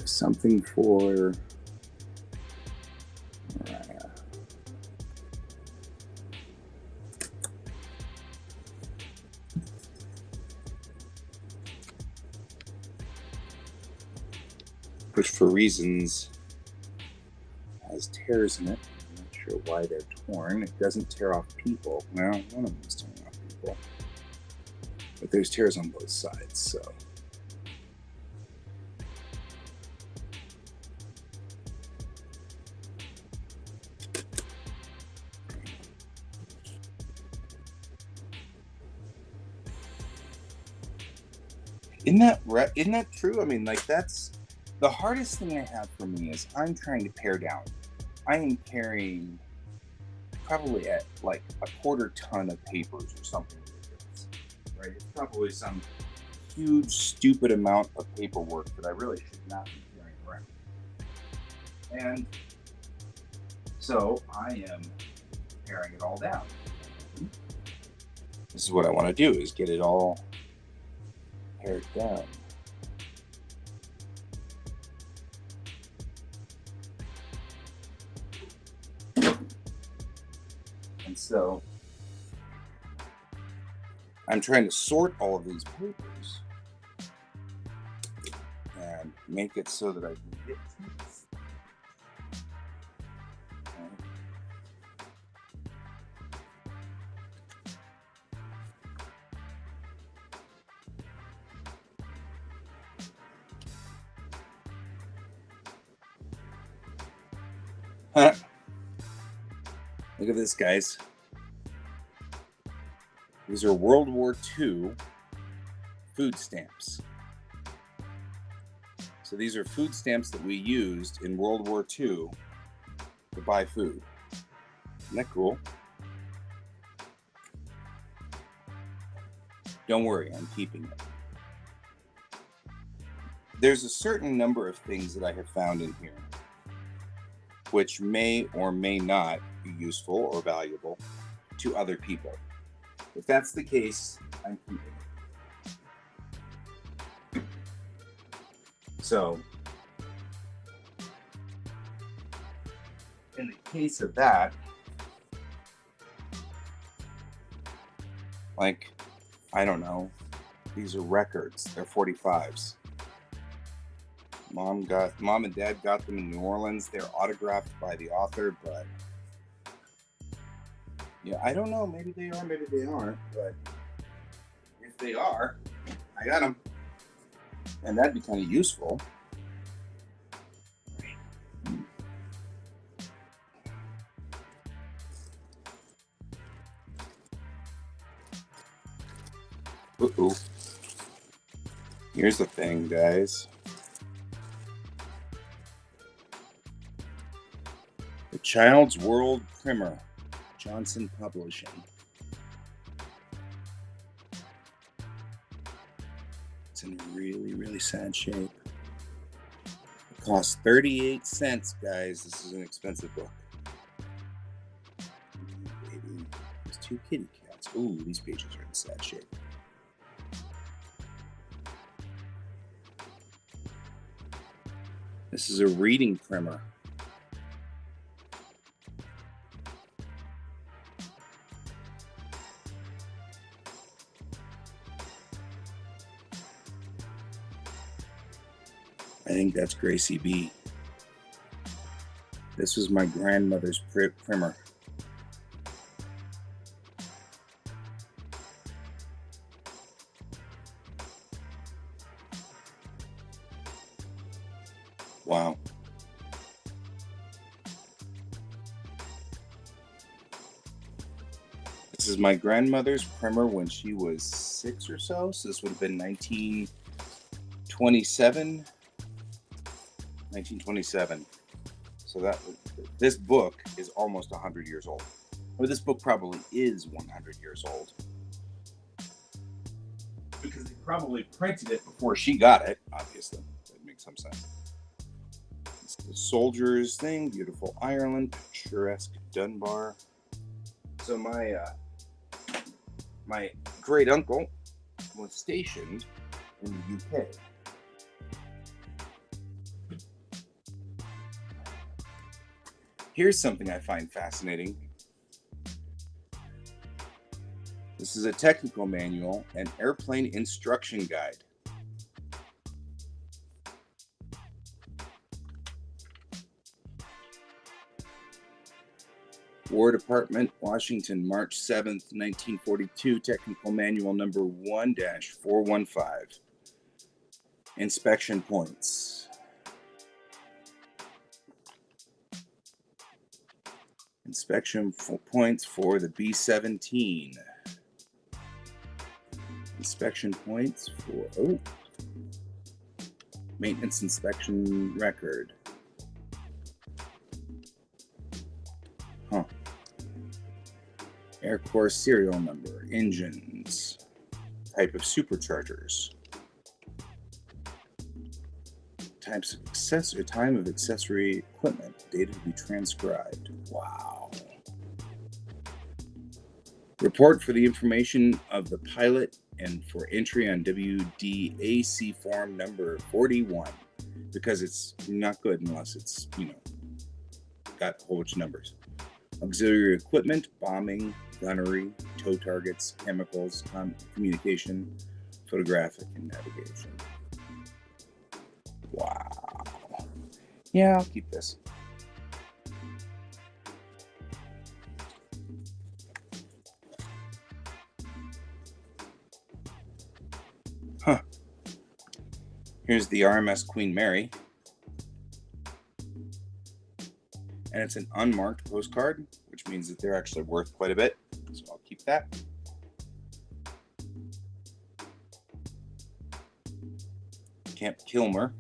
something for which for reasons has tears in it. I'm not sure why they're torn. It doesn't tear off people. Well, one of them is tearing off people. But there's tears on both sides, so. Isn't that true? I mean, like, that's the hardest thing I have for me is I'm trying to pare down. I am carrying probably at like a quarter ton of papers or something ridiculous. Right? It's probably some huge, stupid amount of paperwork that I really should not be carrying around. And so I am paring it all down. This is what I want to do, is get it all pared down. And so I'm trying to sort all of these papers and make it so that I can get to this. Look at this, guys. These are World War II food stamps. So these are food stamps that we used in World War II to buy food. Isn't that cool? Don't worry, I'm keeping it. There's a certain number of things that I have found in here which may or may not be useful or valuable to other people. If that's the case, I'm keeping it. So, in the case of that, like, I don't know, these are records. They're 45s. Mom and Dad got them in New Orleans. They're autographed by the author, but yeah, I don't know. Maybe they are, maybe they aren't. But if they are, I got them, and that'd be kind of useful. Uh-oh. Here's the thing, guys. The Child's World Primer, Johnson Publishing. It's in really, really sad shape. It costs 38 cents, guys. This is an expensive book. Baby. There's 2 kitty cats. Ooh, these pages are in sad shape. This is a reading primer. I think that's Gracie B. This was my grandmother's primer. Wow. This This is my grandmother's primer when she was 6 or so. So this would have been 1927. 1927. So this book is almost 100 years old. Or this book probably is 100 years old. Because they probably printed it before she got it, obviously. That makes some sense. It's the soldiers thing, beautiful Ireland, picturesque Dunbar. So my great uncle was stationed in the UK. Here's something I find fascinating. This is a technical manual and airplane instruction guide. War Department, Washington, March 7th, 1942, technical manual number 1-415. Inspection points. Inspection points for the B-17. Inspection points for, maintenance inspection record. Air Corps serial number, engines, type of superchargers, types of time of accessory equipment, data to be transcribed. Wow. Report for the information of the pilot and for entry on WDAC form number 41, because it's not good unless it's, got a whole bunch of numbers. Auxiliary equipment, bombing, gunnery, tow targets, chemicals, communication, photographic, and navigation. Wow. Yeah, I'll keep this. Here's the RMS Queen Mary. And it's an unmarked postcard, which means that they're actually worth quite a bit. So I'll keep that. Camp Kilmer.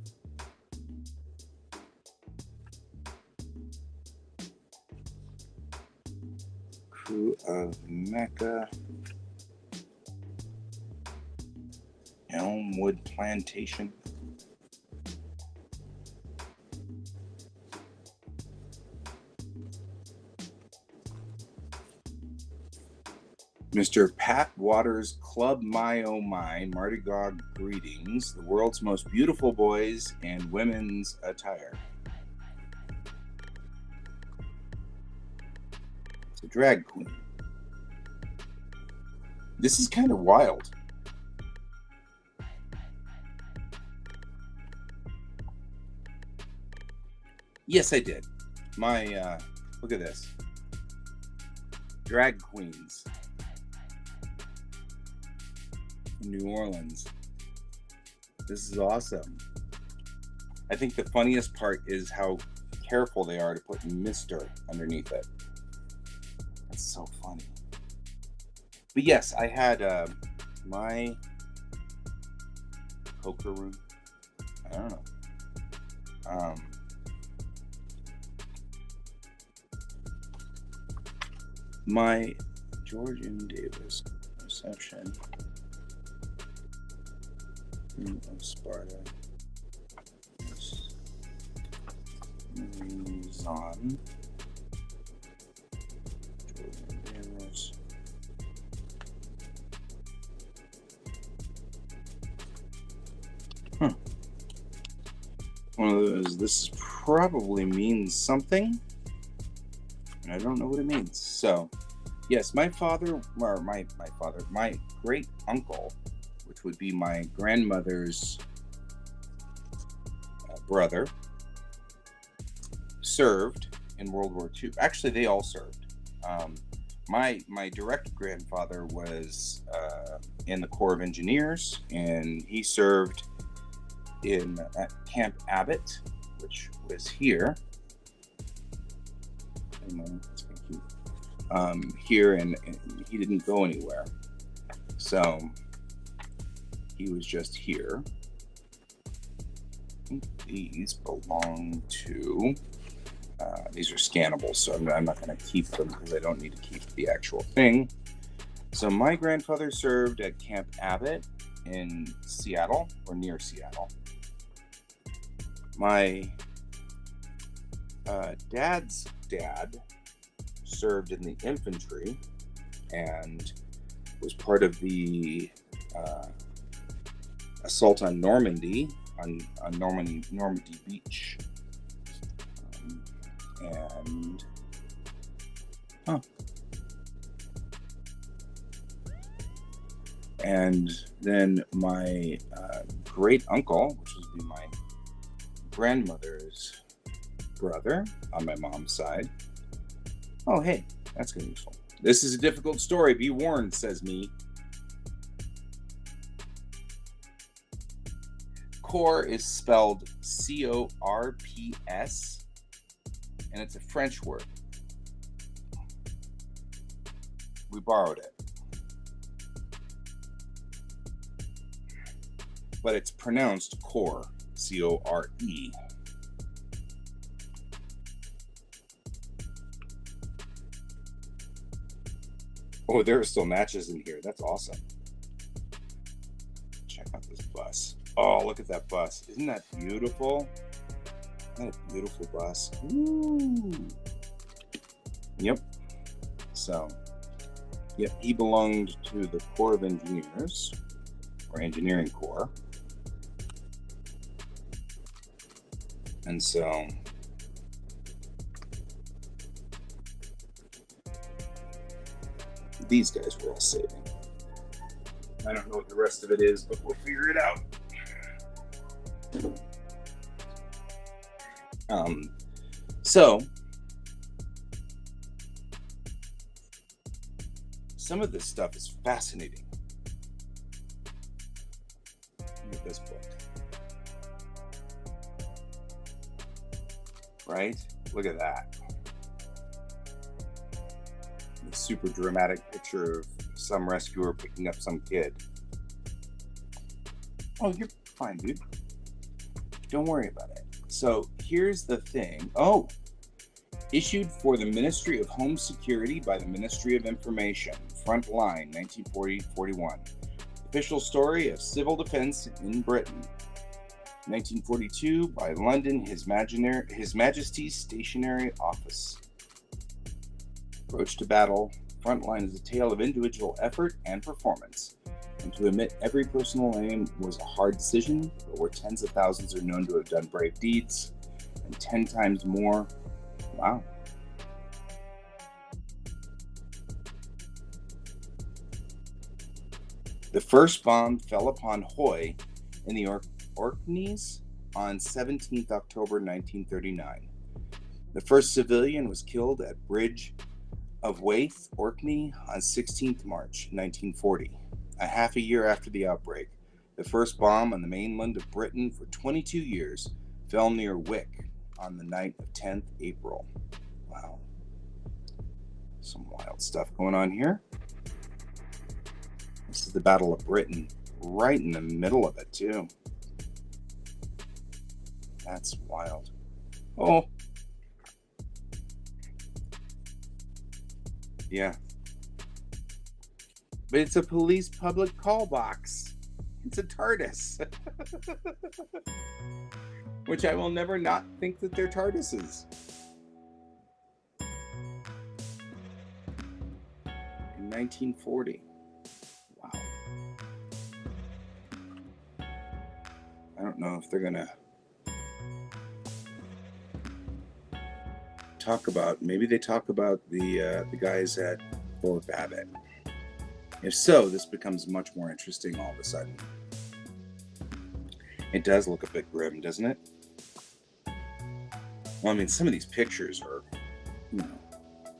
Crew of Mecca. Elmwood Plantation. Mr. Pat Waters Club My Oh My, Mardi Gras greetings, the world's most beautiful boys and women's attire. It's a drag queen. This is kind of wild. Yes, I did. Look at this. Drag queens. New Orleans. This is awesome. I think the funniest part is how careful they are to put Mr. underneath it. That's so funny. But yes, I had my poker room. I don't know. My George M. Davis reception. Of Sparta. Zon. One of those. This probably means something. And I don't know what it means. So, yes, my great uncle, which would be my grandmother's brother, served in World War II. Actually, they all served. My direct grandfather was in the Corps of Engineers, and he served at Camp Abbott, which was here. That's kind of cute. here, and he didn't go anywhere. So he was just here. I think these belong to, these are scannable, so I'm not going to keep them because I don't need to keep the actual thing. So my grandfather served at Camp Abbott in Seattle, or near Seattle. My dad's dad served in the infantry and was part of the assault on Normandy, on Normandy Beach. And then my great uncle, which would be my grandmother's brother on my mom's side. Oh, hey, that's gonna be useful. This is a difficult story. Be warned, says me. Corps is spelled C-O-R-P-S, and it's a French word. We borrowed it. But it's pronounced core, C-O-R-E. Oh, there are still matches in here. That's awesome. Check out this bus. Oh, look at that bus. Isn't that beautiful? Isn't that a beautiful bus? Woo! Yep. So, yep, he belonged to the Corps of Engineers, or Engineering Corps. And so, these guys were all saving. I don't know what the rest of it is, but we'll figure it out. So, some of this stuff is fascinating. Look at this book. Right? Look at that. A super dramatic picture of some rescuer picking up some kid. Oh, you're fine, dude. Don't worry about it. So here's the thing. Oh, issued for the Ministry of Home Security by the Ministry of Information. Front line, 1940-41. Official story of civil defense in Britain. 1942 by London, His Majesty's Stationery Office. Approach to battle. Frontline is a tale of individual effort and performance. And to omit every personal name was a hard decision, but where tens of thousands are known to have done brave deeds, and 10 times more. Wow. The first bomb fell upon Hoy in the Orkneys on 17th October 1939. The first civilian was killed at Bridge of Waith, Orkney, on 16th March 1940. A half a year after the outbreak, the first bomb on the mainland of Britain for 22 years fell near Wick on the night of 10th April. Wow. Some wild stuff going on here. This is the Battle of Britain, right in the middle of it, too. That's wild. Oh. Yeah. But it's a police public call box. It's a TARDIS. Which I will never not think that they're TARDISes. In 1940. Wow. I don't know if they're gonna talk about, maybe they talk about the guys at Fort Abbott. If so, this becomes much more interesting all of a sudden. It does look a bit grim, doesn't it? Well, I mean, some of these pictures are,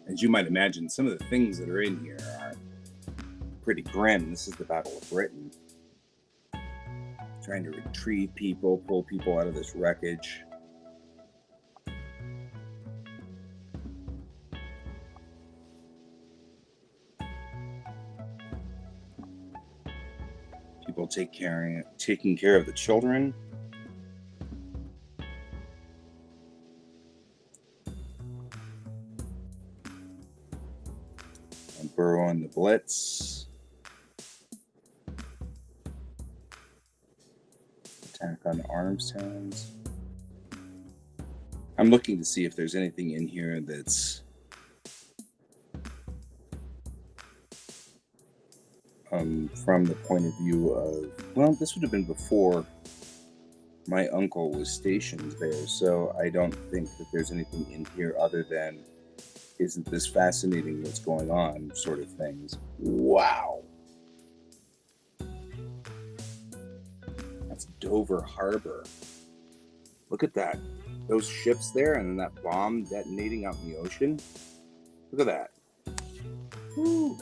as you might imagine, some of the things that are in here are pretty grim. This is the Battle of Britain. Trying to retrieve people, pull people out of this wreckage. people taking care of the children. And Burrow and the Blitz. Attack on Armstowns. I'm looking to see if there's anything in here that's from the point of view of, well, this would have been before my uncle was stationed there, so I don't think that there's anything in here other than, isn't this fascinating what's going on sort of things. Wow. That's Dover Harbor. Look at that. Those ships there and then that bomb detonating out in the ocean. Look at that. Woo.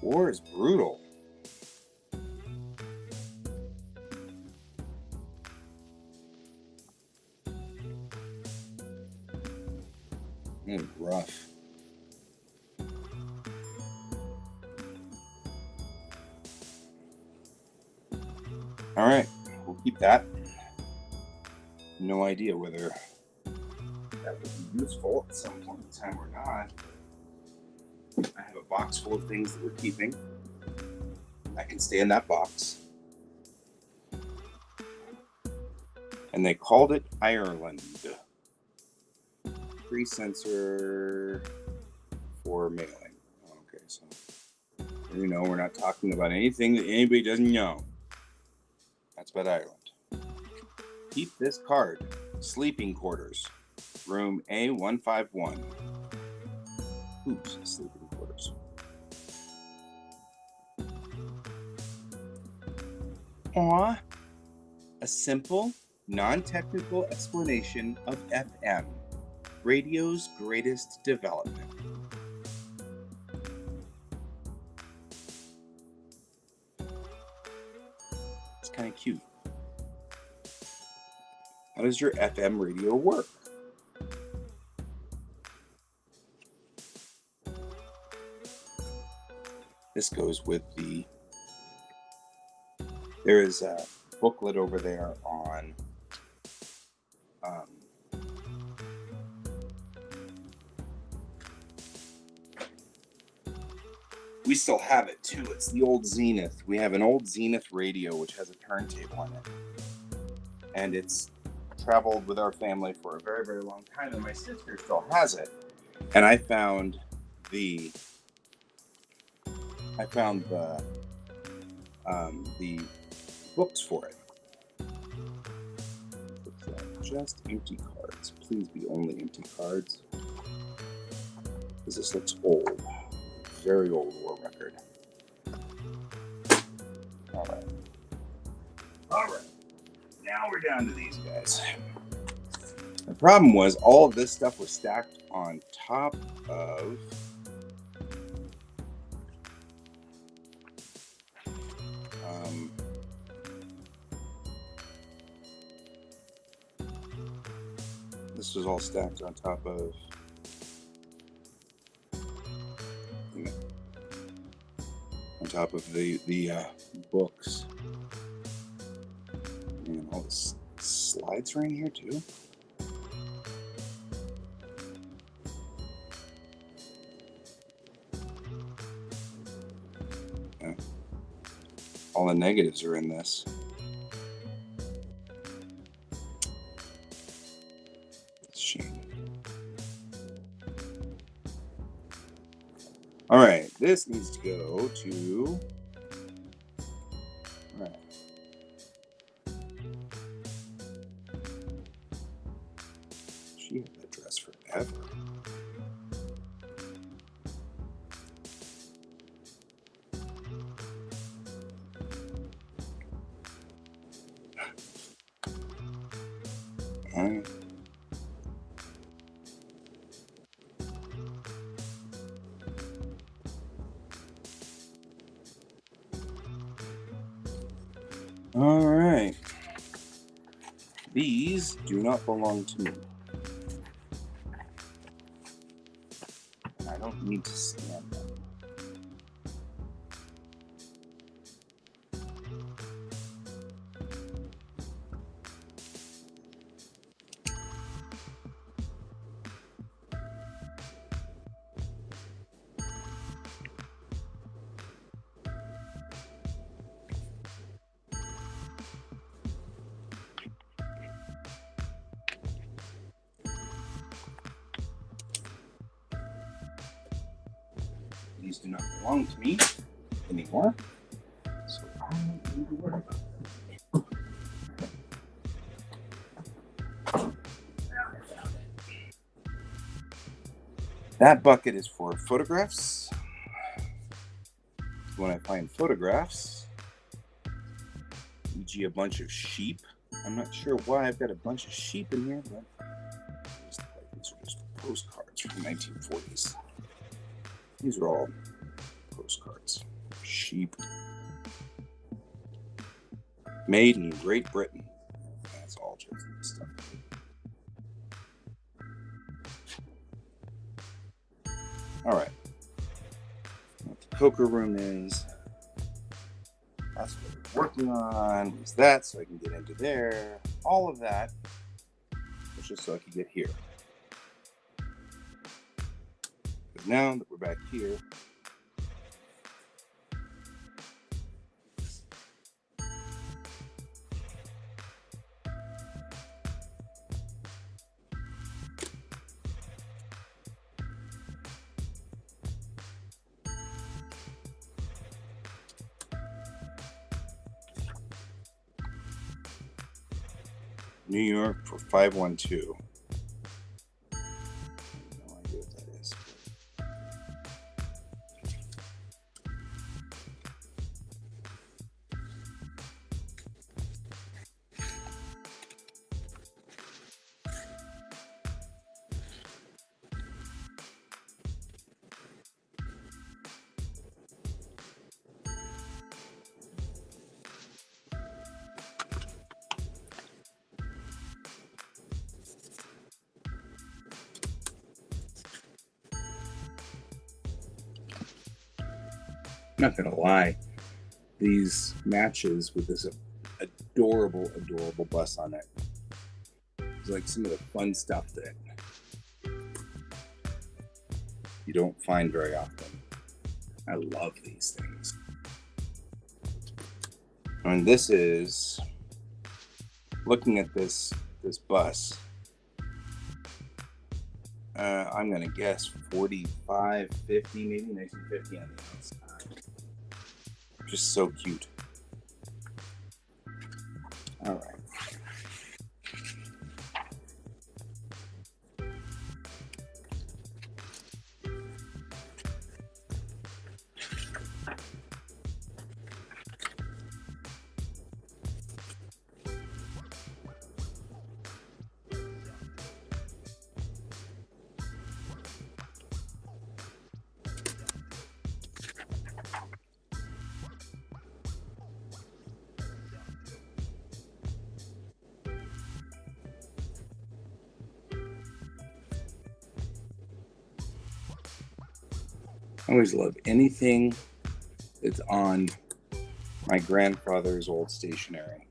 War is brutal. Rough. All right, we'll keep that. No idea whether that would be useful at some point in time or not. I have a box full of things that we're keeping. I can stay in that box. And they called it Ireland. Free sensor for mailing. Okay, so you know we're not talking about anything that anybody doesn't know. That's about Ireland. Keep this card. Sleeping quarters. Room A151. Oops, sleeping quarters. Aw. A simple, non-technical explanation of FM. Radio's greatest development. It's kind of cute. How does your FM radio work? This goes with the... There is a booklet over there on... we still have it too. It's the old Zenith. We have an old Zenith radio which has a turntable on it. And it's traveled with our family for a very, very long time, and my sister still has it. And I found the books for it. Looks like just empty cards. Please be only empty cards. Because this looks old. Very old war record. Alright. Now we're down to these guys. The problem was all of this stuff was stacked on top of this was all stacked on top of the books. And all the slides are in here too. Yeah. All the negatives are in this. Shame. All right, this needs to go to. All right. She had that dress forever. All right. All right. These do not belong to me. And I don't need to scan them. do not belong to me anymore. So I don't need to worry about it. That bucket is for photographs. When I find photographs, e.g. a bunch of sheep. I'm not sure why I've got a bunch of sheep in here, but these are just postcards from the 1940s. These are all postcards. Sheep. Made in Great Britain. That's all just stuff. All right. What the poker room is. That's what we're working on. Use that so I can get into there. All of that was just so I could get here. Because now that we're back here, New York for 512. No idea what that is. Not gonna lie, these matches with this adorable bus on it. It's like some of the fun stuff that you don't find very often. I love these things. And this is looking at this bus. I'm gonna guess 45, 50, maybe 1950 on the outside. Just so cute. All right. I always love anything that's on my grandfather's old stationery.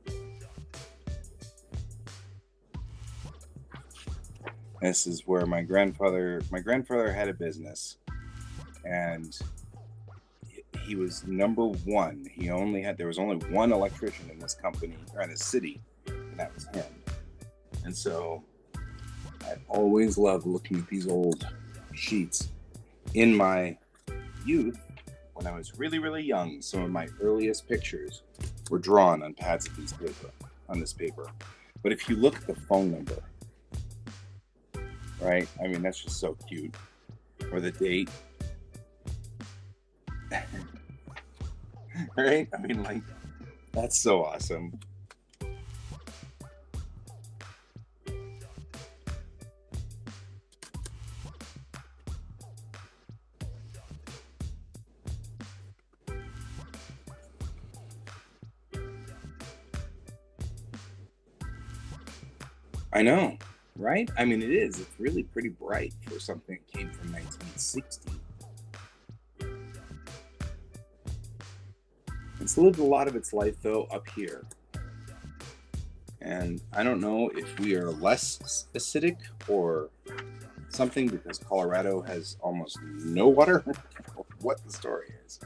This is where my grandfather had a business, and he was number one. There was only one electrician in this company, or in this city, and that was him. And so I always loved looking at these old sheets. In my youth, when I was really, really young, some of my earliest pictures were drawn on pads of this paper. But if you look at the phone number, right? I mean, that's just so cute. Or the date. Right? I mean, like, that's so awesome. I know, right? I mean, it is. It's really pretty bright for something that came from 1960. It's lived a lot of its life, though, up here. And I don't know if we are less acidic or something because Colorado has almost no water, or what the story is.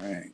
All right.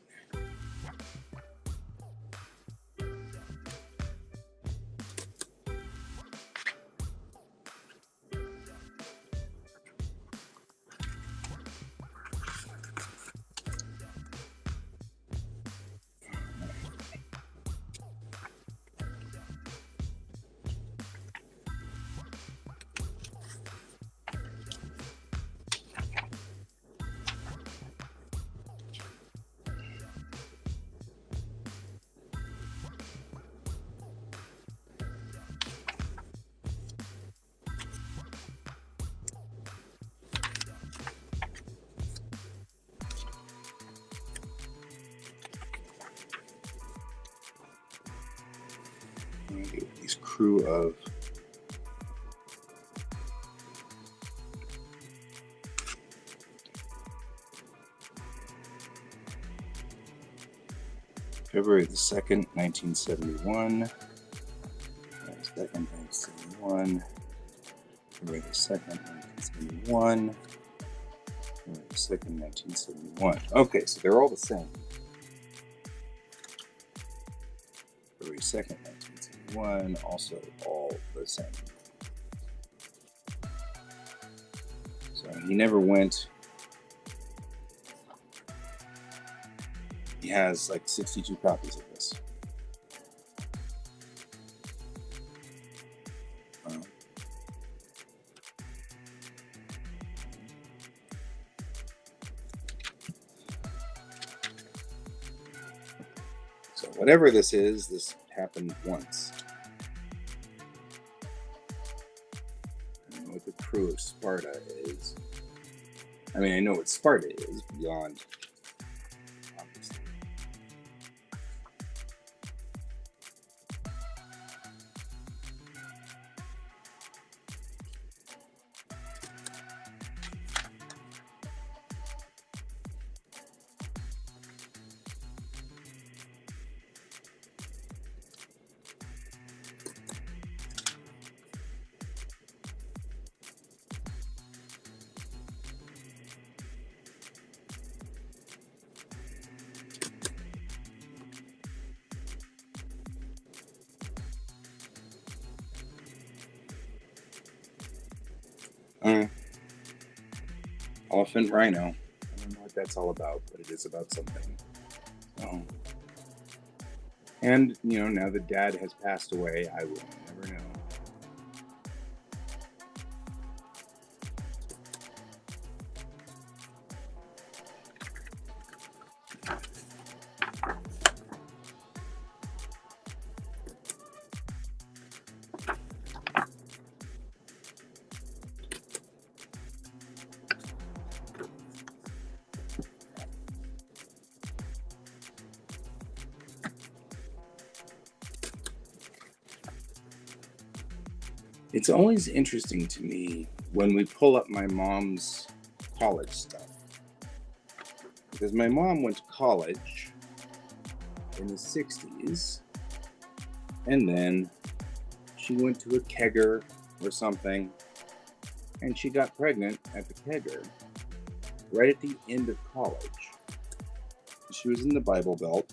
you. These crew of February the 2nd, 1971. February 2nd, 1971. February the 2nd, 1971. February the 2nd, 1971. Okay, so they're all the same. February 2nd, 1971, also all the same. So he never went. He has like 62 copies of this. So whatever this is, this happened once. I don't know what the crew of Sparta is. I mean, I know what Sparta is beyond, obviously. Elephant rhino. I don't know what that's all about, but it is about something. So, and now that Dad has passed away, I will never know. It's always interesting to me when we pull up my mom's college stuff. Because my mom went to college in the 60s, and then she went to a kegger or something, and she got pregnant at the kegger right at the end of college. She was in the Bible Belt,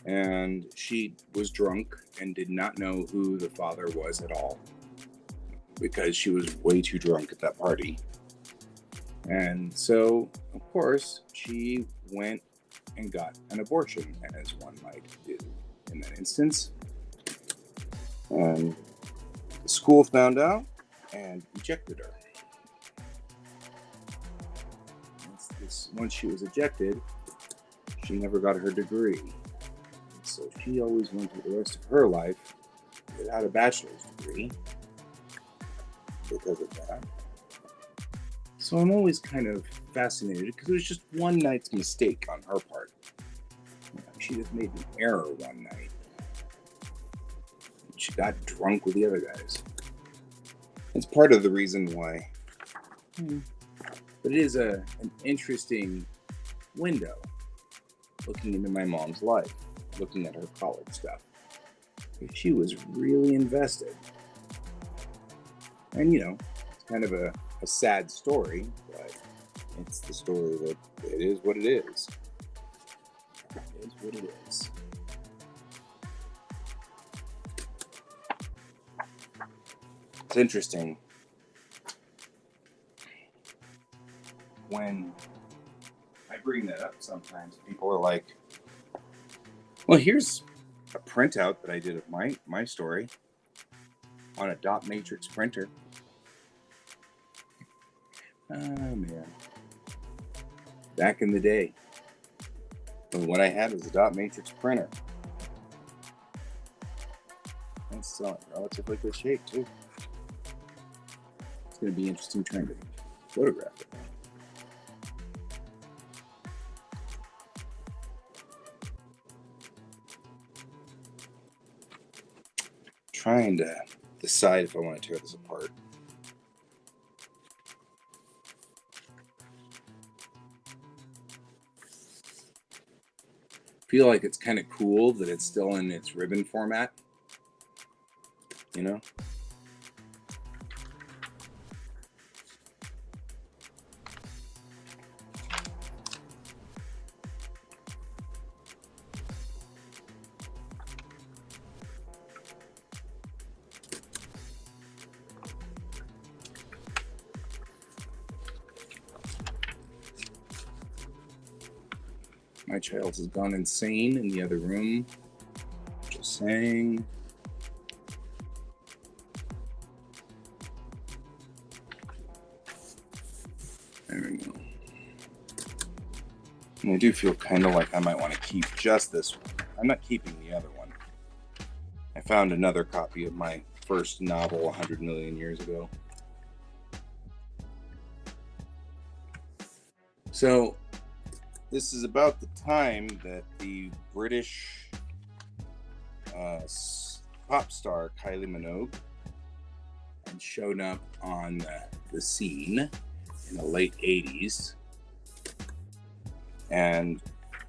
and she was drunk and did not know who the father was at all because she was way too drunk at that party. And so, of course, she went and got an abortion, as one might do in that instance. And the school found out and ejected her. Once she was ejected, she never got her degree. So she always went through the rest of her life without a bachelor's degree because of that. So I'm always kind of fascinated because it was just one night's mistake on her part. She just made an error one night. She got drunk with the other guys. It's part of the reason why. But it is an interesting window looking into my mom's life, looking at her college stuff. She was really invested. And, it's kind of a sad story, but it's the story that it is what it is. It is what it is. It's interesting when I bring that up sometimes, people are like, well, here's a printout that I did of my story on a dot matrix printer. Oh, man. Back in the day, when what I had was a dot matrix printer. And it's still in relatively good shape, too. It's going to be interesting trying to photograph it. trying to decide if I want to tear this apart. Feel like it's kind of cool that it's still in its ribbon format, you know? My child has gone insane in the other room. Just saying. There we go. And I do feel kind of like I might want to keep just this one. I'm not keeping the other one. I found another copy of my first novel 100 million years ago. So, this is about the time that the British pop star Kylie Minogue had shown up on the scene in the late 80s. And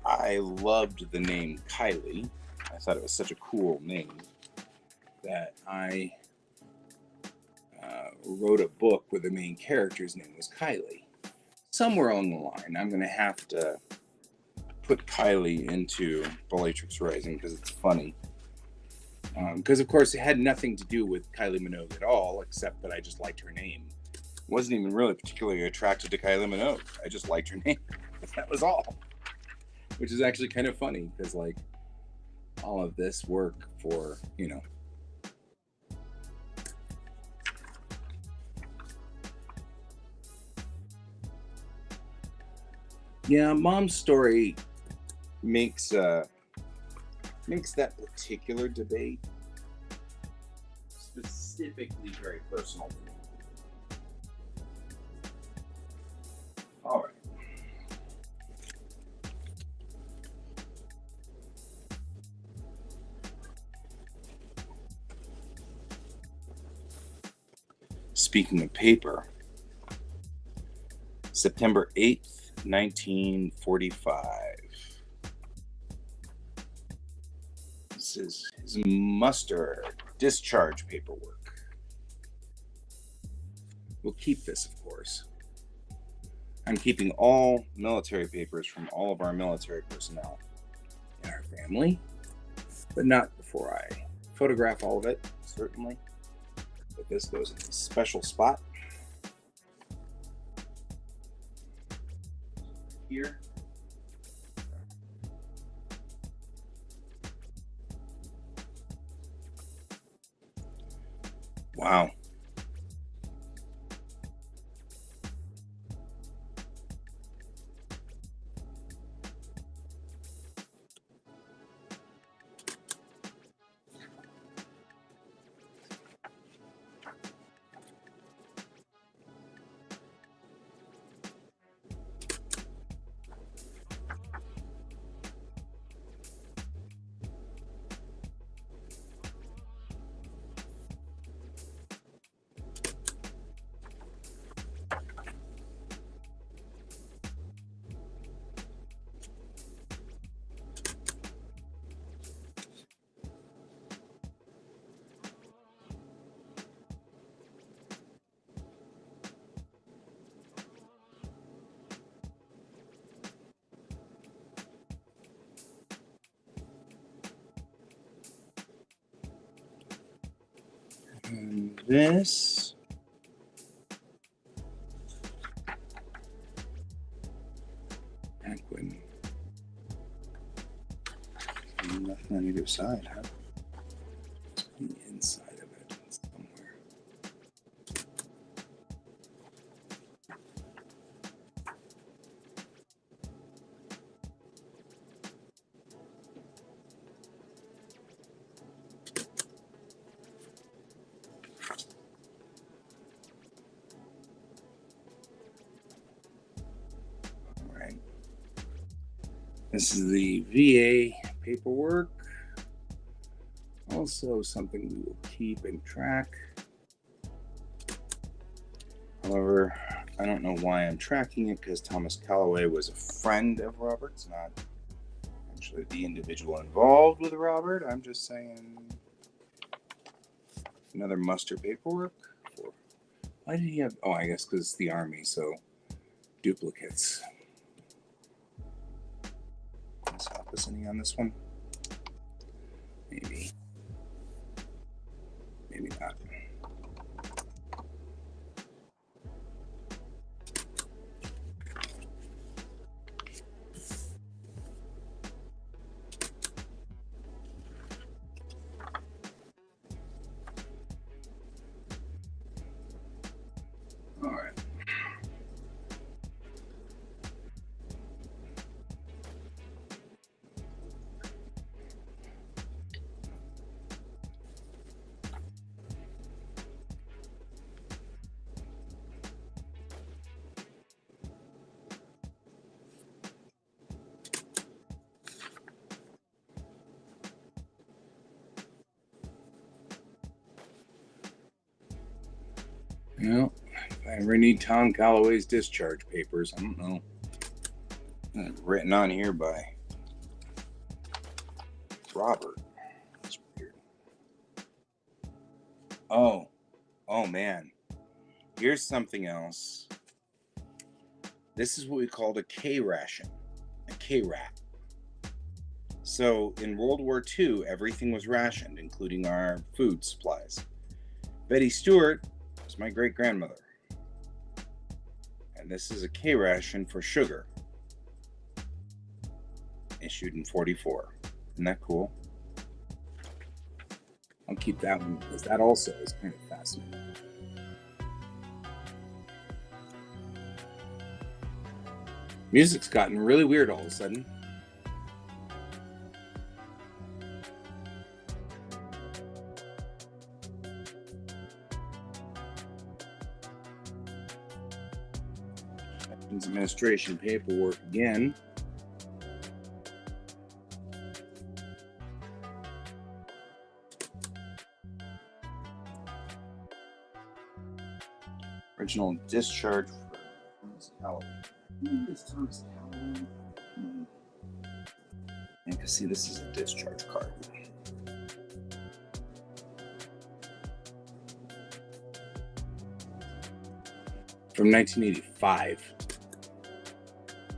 I loved the name Kylie. I thought it was such a cool name that I wrote a book where the main character's name was Kylie. Somewhere along the line, I'm going to have to put Kylie into Bellatrix Rising because it's funny. Because, of course, it had nothing to do with Kylie Minogue at all, except that I just liked her name. Wasn't even really particularly attracted to Kylie Minogue. I just liked her name. That was all. Which is actually kind of funny because, like, all of this work for, you know. Yeah, Mom's Story makes that particular debate specifically very personal to me. All right. Speaking of paper, September 8th, 1945. This is his muster discharge paperwork. We'll keep this, of course. I'm keeping all military papers from all of our military personnel in our family, but not before I photograph all of it, certainly. But this goes in a special spot here. Wow. And this Penguin. Nothing on either side, huh? It's on the inside of it somewhere. All right. This is the VA paperwork. also something we will keep and track. However, I don't know why I'm tracking it, because Thomas Calloway was a friend of Robert's, not actually the individual involved with Robert. I'm just saying, another muster paperwork. Why did he have? Oh, I guess because it's the army, so duplicates. Let's help us any on this one. Maybe not. All right. Well, if I ever need Tom Calloway's discharge papers, I don't know. Written on here by Robert. That's weird. Oh man. Here's something else. This is what we called a K ration, a K rat. So in World War II, everything was rationed, including our food supplies. Betty Stewart was my great grandmother. And this is a K ration for sugar, issued in 1944. Isn't that cool? I'll keep that one, because that also is kind of fascinating. Music's gotten really weird all of a sudden. Veterans Administration paperwork again. Original discharge for Thomas Calloway. This Thomas Calloway. You can see this is a discharge card. From 1985.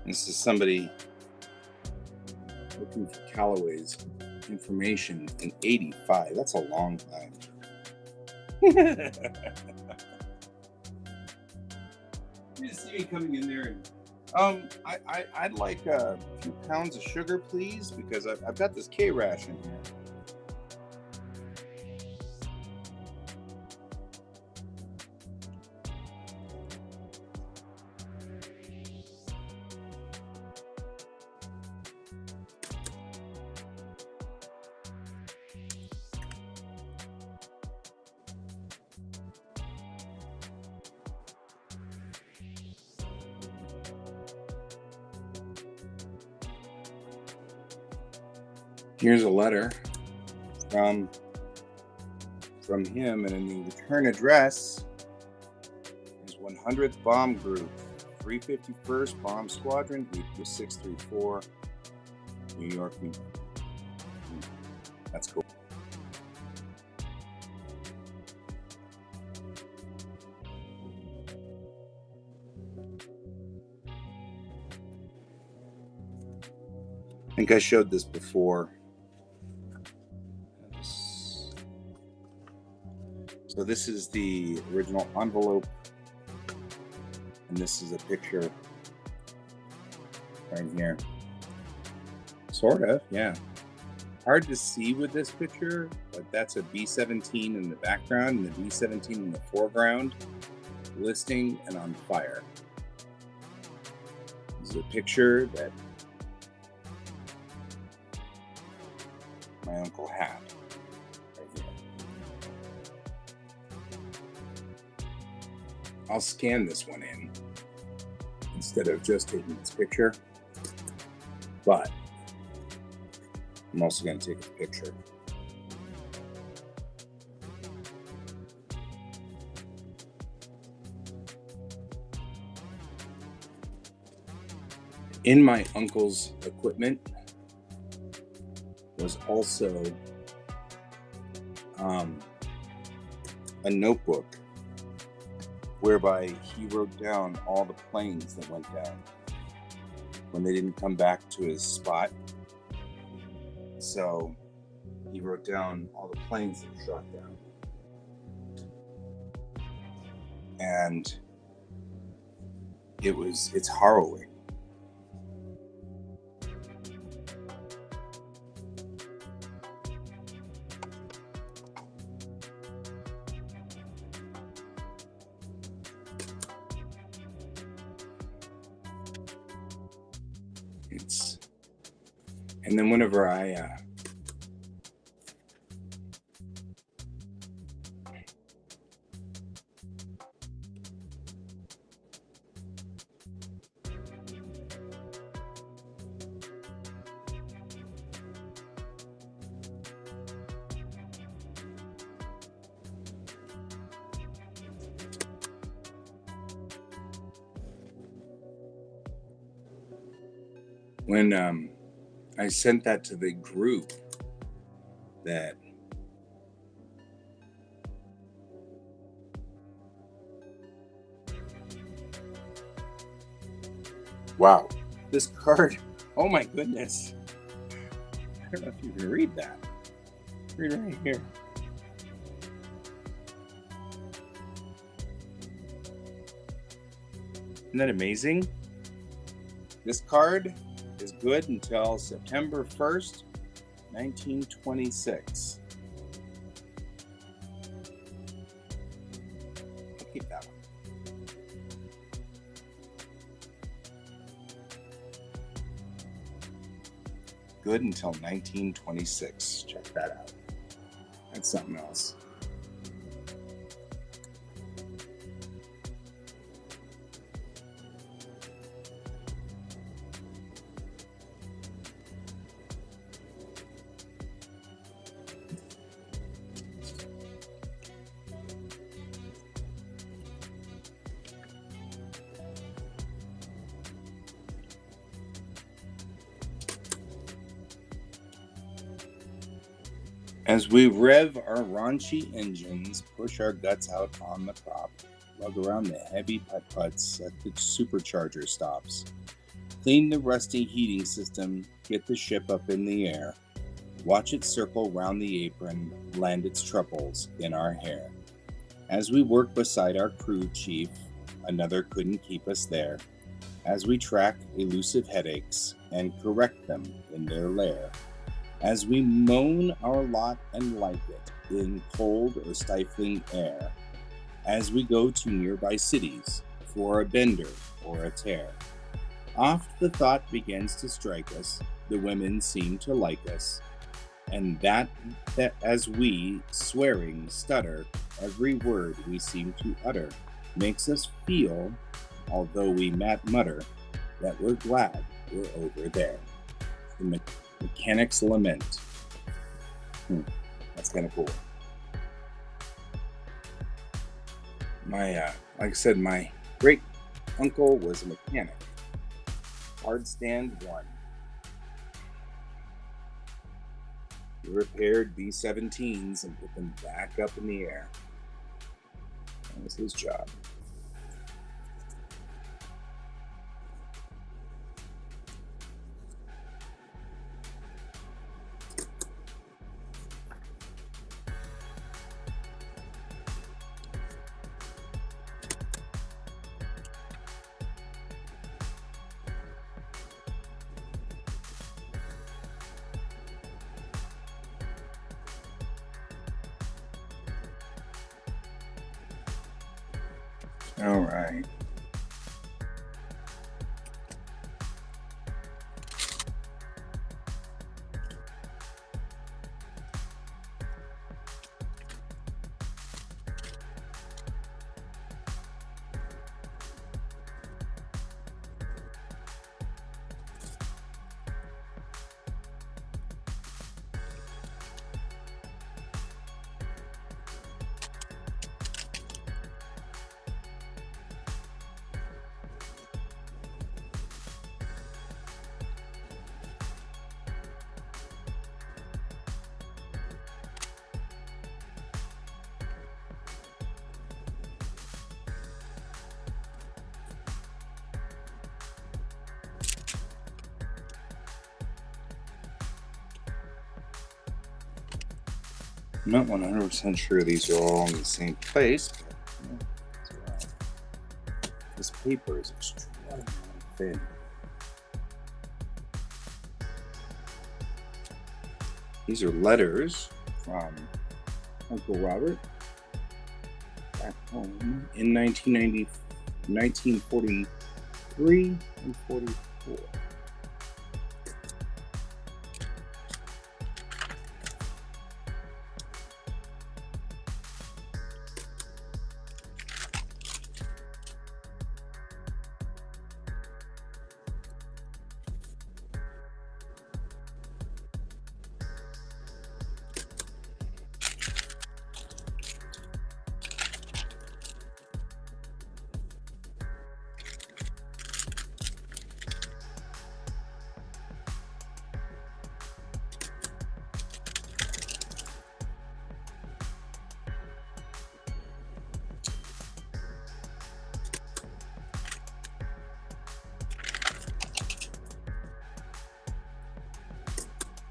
This is somebody looking for Calloway's information in 85. That's a long time. You just see me coming in there and I'd like a few pounds of sugar, please, because I've got this K ration here. Here's a letter from him, and in the return address is 100th Bomb Group, 351st Bomb Squadron, 634, New York, New York. That's cool. I think I showed this before. So this is the original envelope, and this is a picture right here. Sort of, yeah. Hard to see with this picture, but that's a B-17 in the background and the B-17 in the foreground, listing and on fire. This is a picture that my uncle had. I'll scan this one in instead of just taking this picture, but I'm also going to take a picture In my uncle's equipment was also a notebook whereby he wrote down all the planes that went down when they didn't come back to his spot. So he wrote down all the planes that shot down. And it's harrowing. And then whenever when I sent that to the group, that wow, this card, oh my goodness, I don't know if you can read that. Read right here. Isn't that amazing? This card is good until September 1st, 1926. I'll keep that one. Good until 1926. Check that out. That's something else. As we rev our raunchy engines, push our guts out on the prop, lug around the heavy putt-putts at the supercharger stops, clean the rusty heating system, get the ship up in the air, watch it circle round the apron, land its troubles in our hair. As we work beside our crew chief, another couldn't keep us there, as we track elusive headaches and correct them in their lair. As we moan our lot and like it in cold or stifling air, as we go to nearby cities for a bender or a tear. Oft the thought begins to strike us, the women seem to like us, and that as we, swearing, stutter, every word we seem to utter, makes us feel, although we mutter, that we're glad we're over there. The Mechanic's Lament. That's kind of cool. Like I said, my great uncle was a mechanic. Hard stand 1. He repaired B-17s and put them back up in the air. That was his job. All right. I'm not 100% sure these are all in the same place, but this paper is extremely thin. These are letters from Uncle Robert back home in 1943 and 44.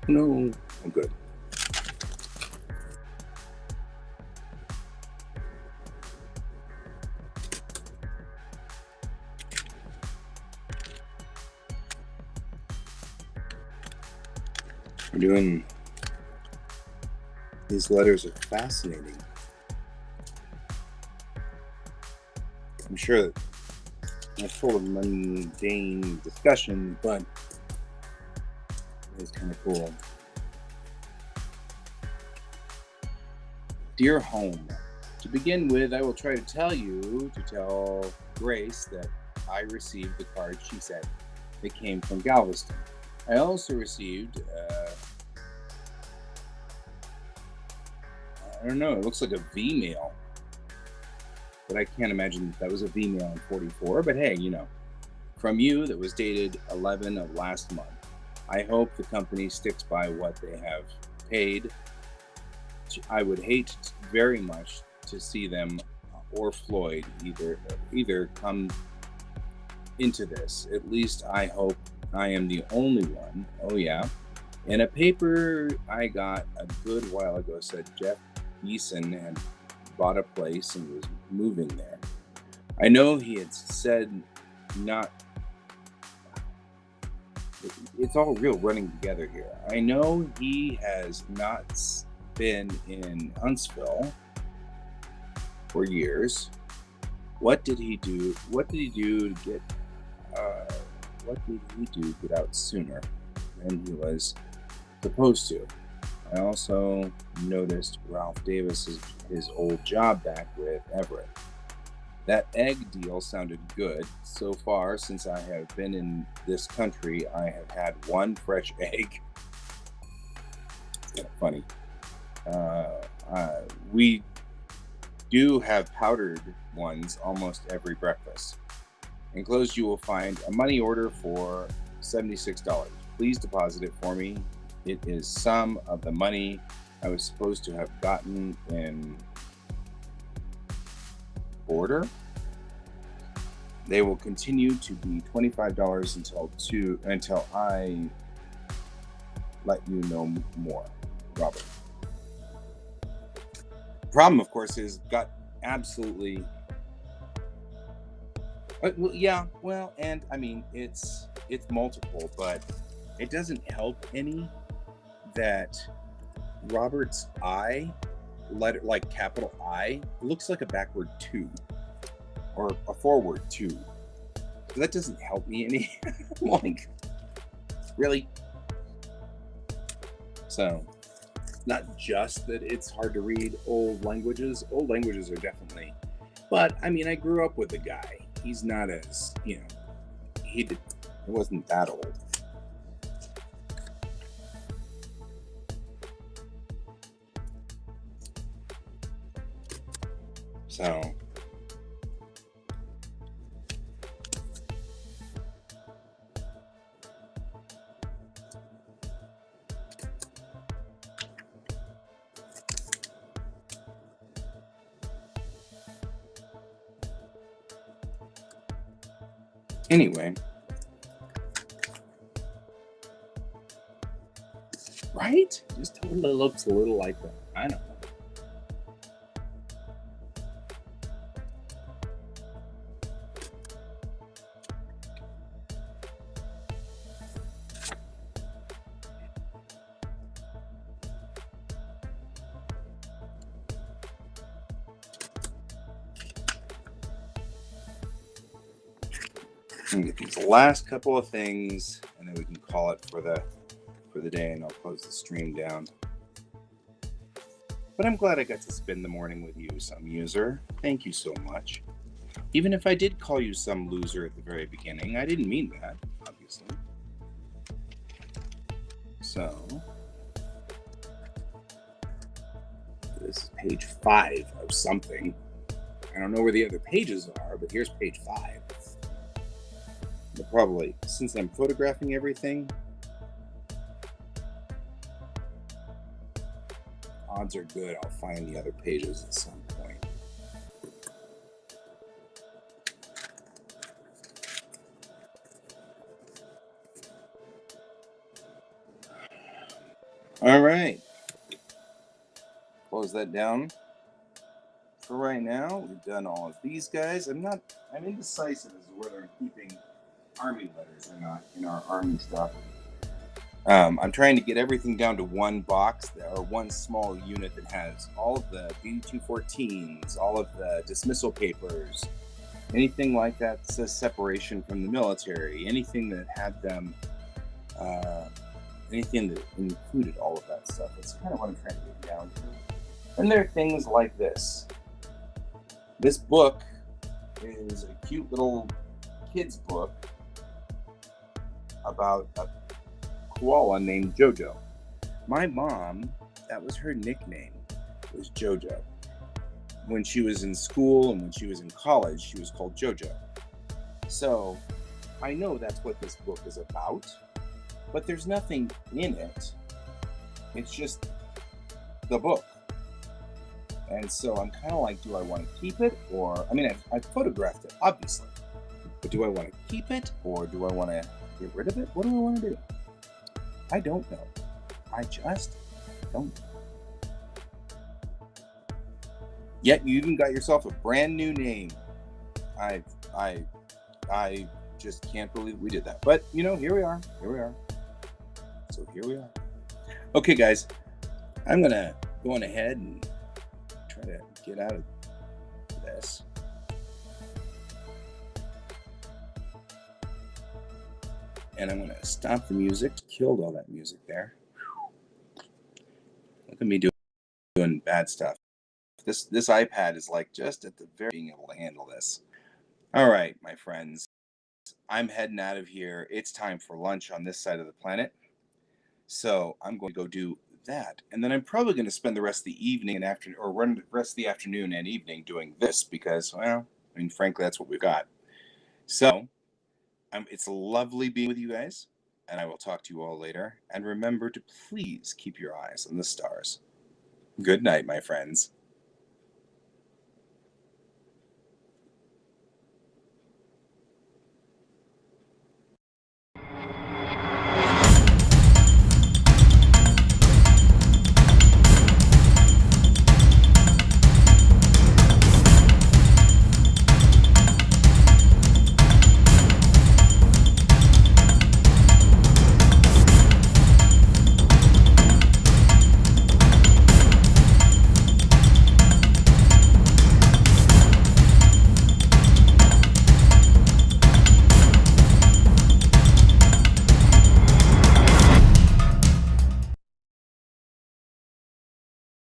No, I'm good. We're doing. These letters are fascinating. I'm sure that that's sort of mundane discussion, but it's kind of cool. Dear home, to begin with, I will try to tell Grace that I received the card she said that came from Galveston. I also received, I don't know, it looks like a V-mail. But I can't imagine that was a V-mail in 44. But hey, from you that was dated 11 of last month. I hope the company sticks by what they have paid. I would hate very much to see them or Floyd either come into this. At least I hope I am the only one. Oh yeah. In a paper I got a good while ago said Jeff Eason had bought a place and was moving there. I know he had said not. It's all real running together here. I know he has not been in Huntsville for years. What did he do? What did he do to get? What did he do to get out sooner than he was supposed to? I also noticed Ralph Davis his old job back with Everett. That egg deal sounded good. So far, since I have been in this country, I have had one fresh egg. It's kind of funny. We do have powdered ones almost every breakfast. Enclosed, you will find a money order for $76. Please deposit it for me. It is some of the money I was supposed to have gotten in border. They will continue to be $25 until I let you know more, Robert. Problem, of course, is got absolutely. And I mean it's multiple, but it doesn't help any that Robert's I, letter like capital I, looks like a backward 2 or a forward 2. So that doesn't help me any. Like, really? So, not just that it's hard to read old languages. Old languages are definitely. But I mean, I grew up with the guy. He's not as, it wasn't that old. So, anyway, right? Just totally looks a little like that. I don't know. And get these last couple of things, and then we can call it for the day, and I'll close the stream down. But I'm glad I got to spend the morning with you, some user. Thank you so much. Even if I did call you some loser at the very beginning, I didn't mean that, obviously. So, this is page 5 of something. I don't know where the other pages are, but here's page 5. But probably, since I'm photographing everything, odds are good I'll find the other pages at some point. All right. Close that down. For right now, we've done all of these guys. I'm indecisive as to whether I'm keeping Army letters or not in our Army stuff. I'm trying to get everything down to one box or one small unit that has all of the BD-214s, all of the dismissal papers, anything like that that says separation from the military, anything that had them, anything that included all of that stuff. That's kind of what I'm trying to get down to. And there are things like this. This book is a cute little kid's book about a koala named Jojo. My mom, that was her nickname, was Jojo. When she was in school and when she was in college, she was called Jojo. So I know that's what this book is about, but there's nothing in it. It's just the book. And so I'm kind of like, do I want to keep it? Or, I mean, I've photographed it, obviously. But do I want to keep it? Or do I want to get rid of it? What do I want to do? I don't know. I just don't know. Yet you even got yourself a brand new name. I just can't believe we did that. But, you know, here we are. So here we are. Okay, guys. I'm going to go on ahead and try to get out of this. And I'm going to stop the music. Killed all that music there. Look at me doing bad stuff. This iPad is like just at the very being able to handle this. All right, my friends. I'm heading out of here. It's time for lunch on this side of the planet. So I'm going to go do that. And then I'm probably going to spend the rest of the evening and run the rest of the afternoon and evening doing this because, well, I mean, frankly, that's what we've got. So it's lovely being with you guys, and I will talk to you all later. And remember to please keep your eyes on the stars. Good night, my friends.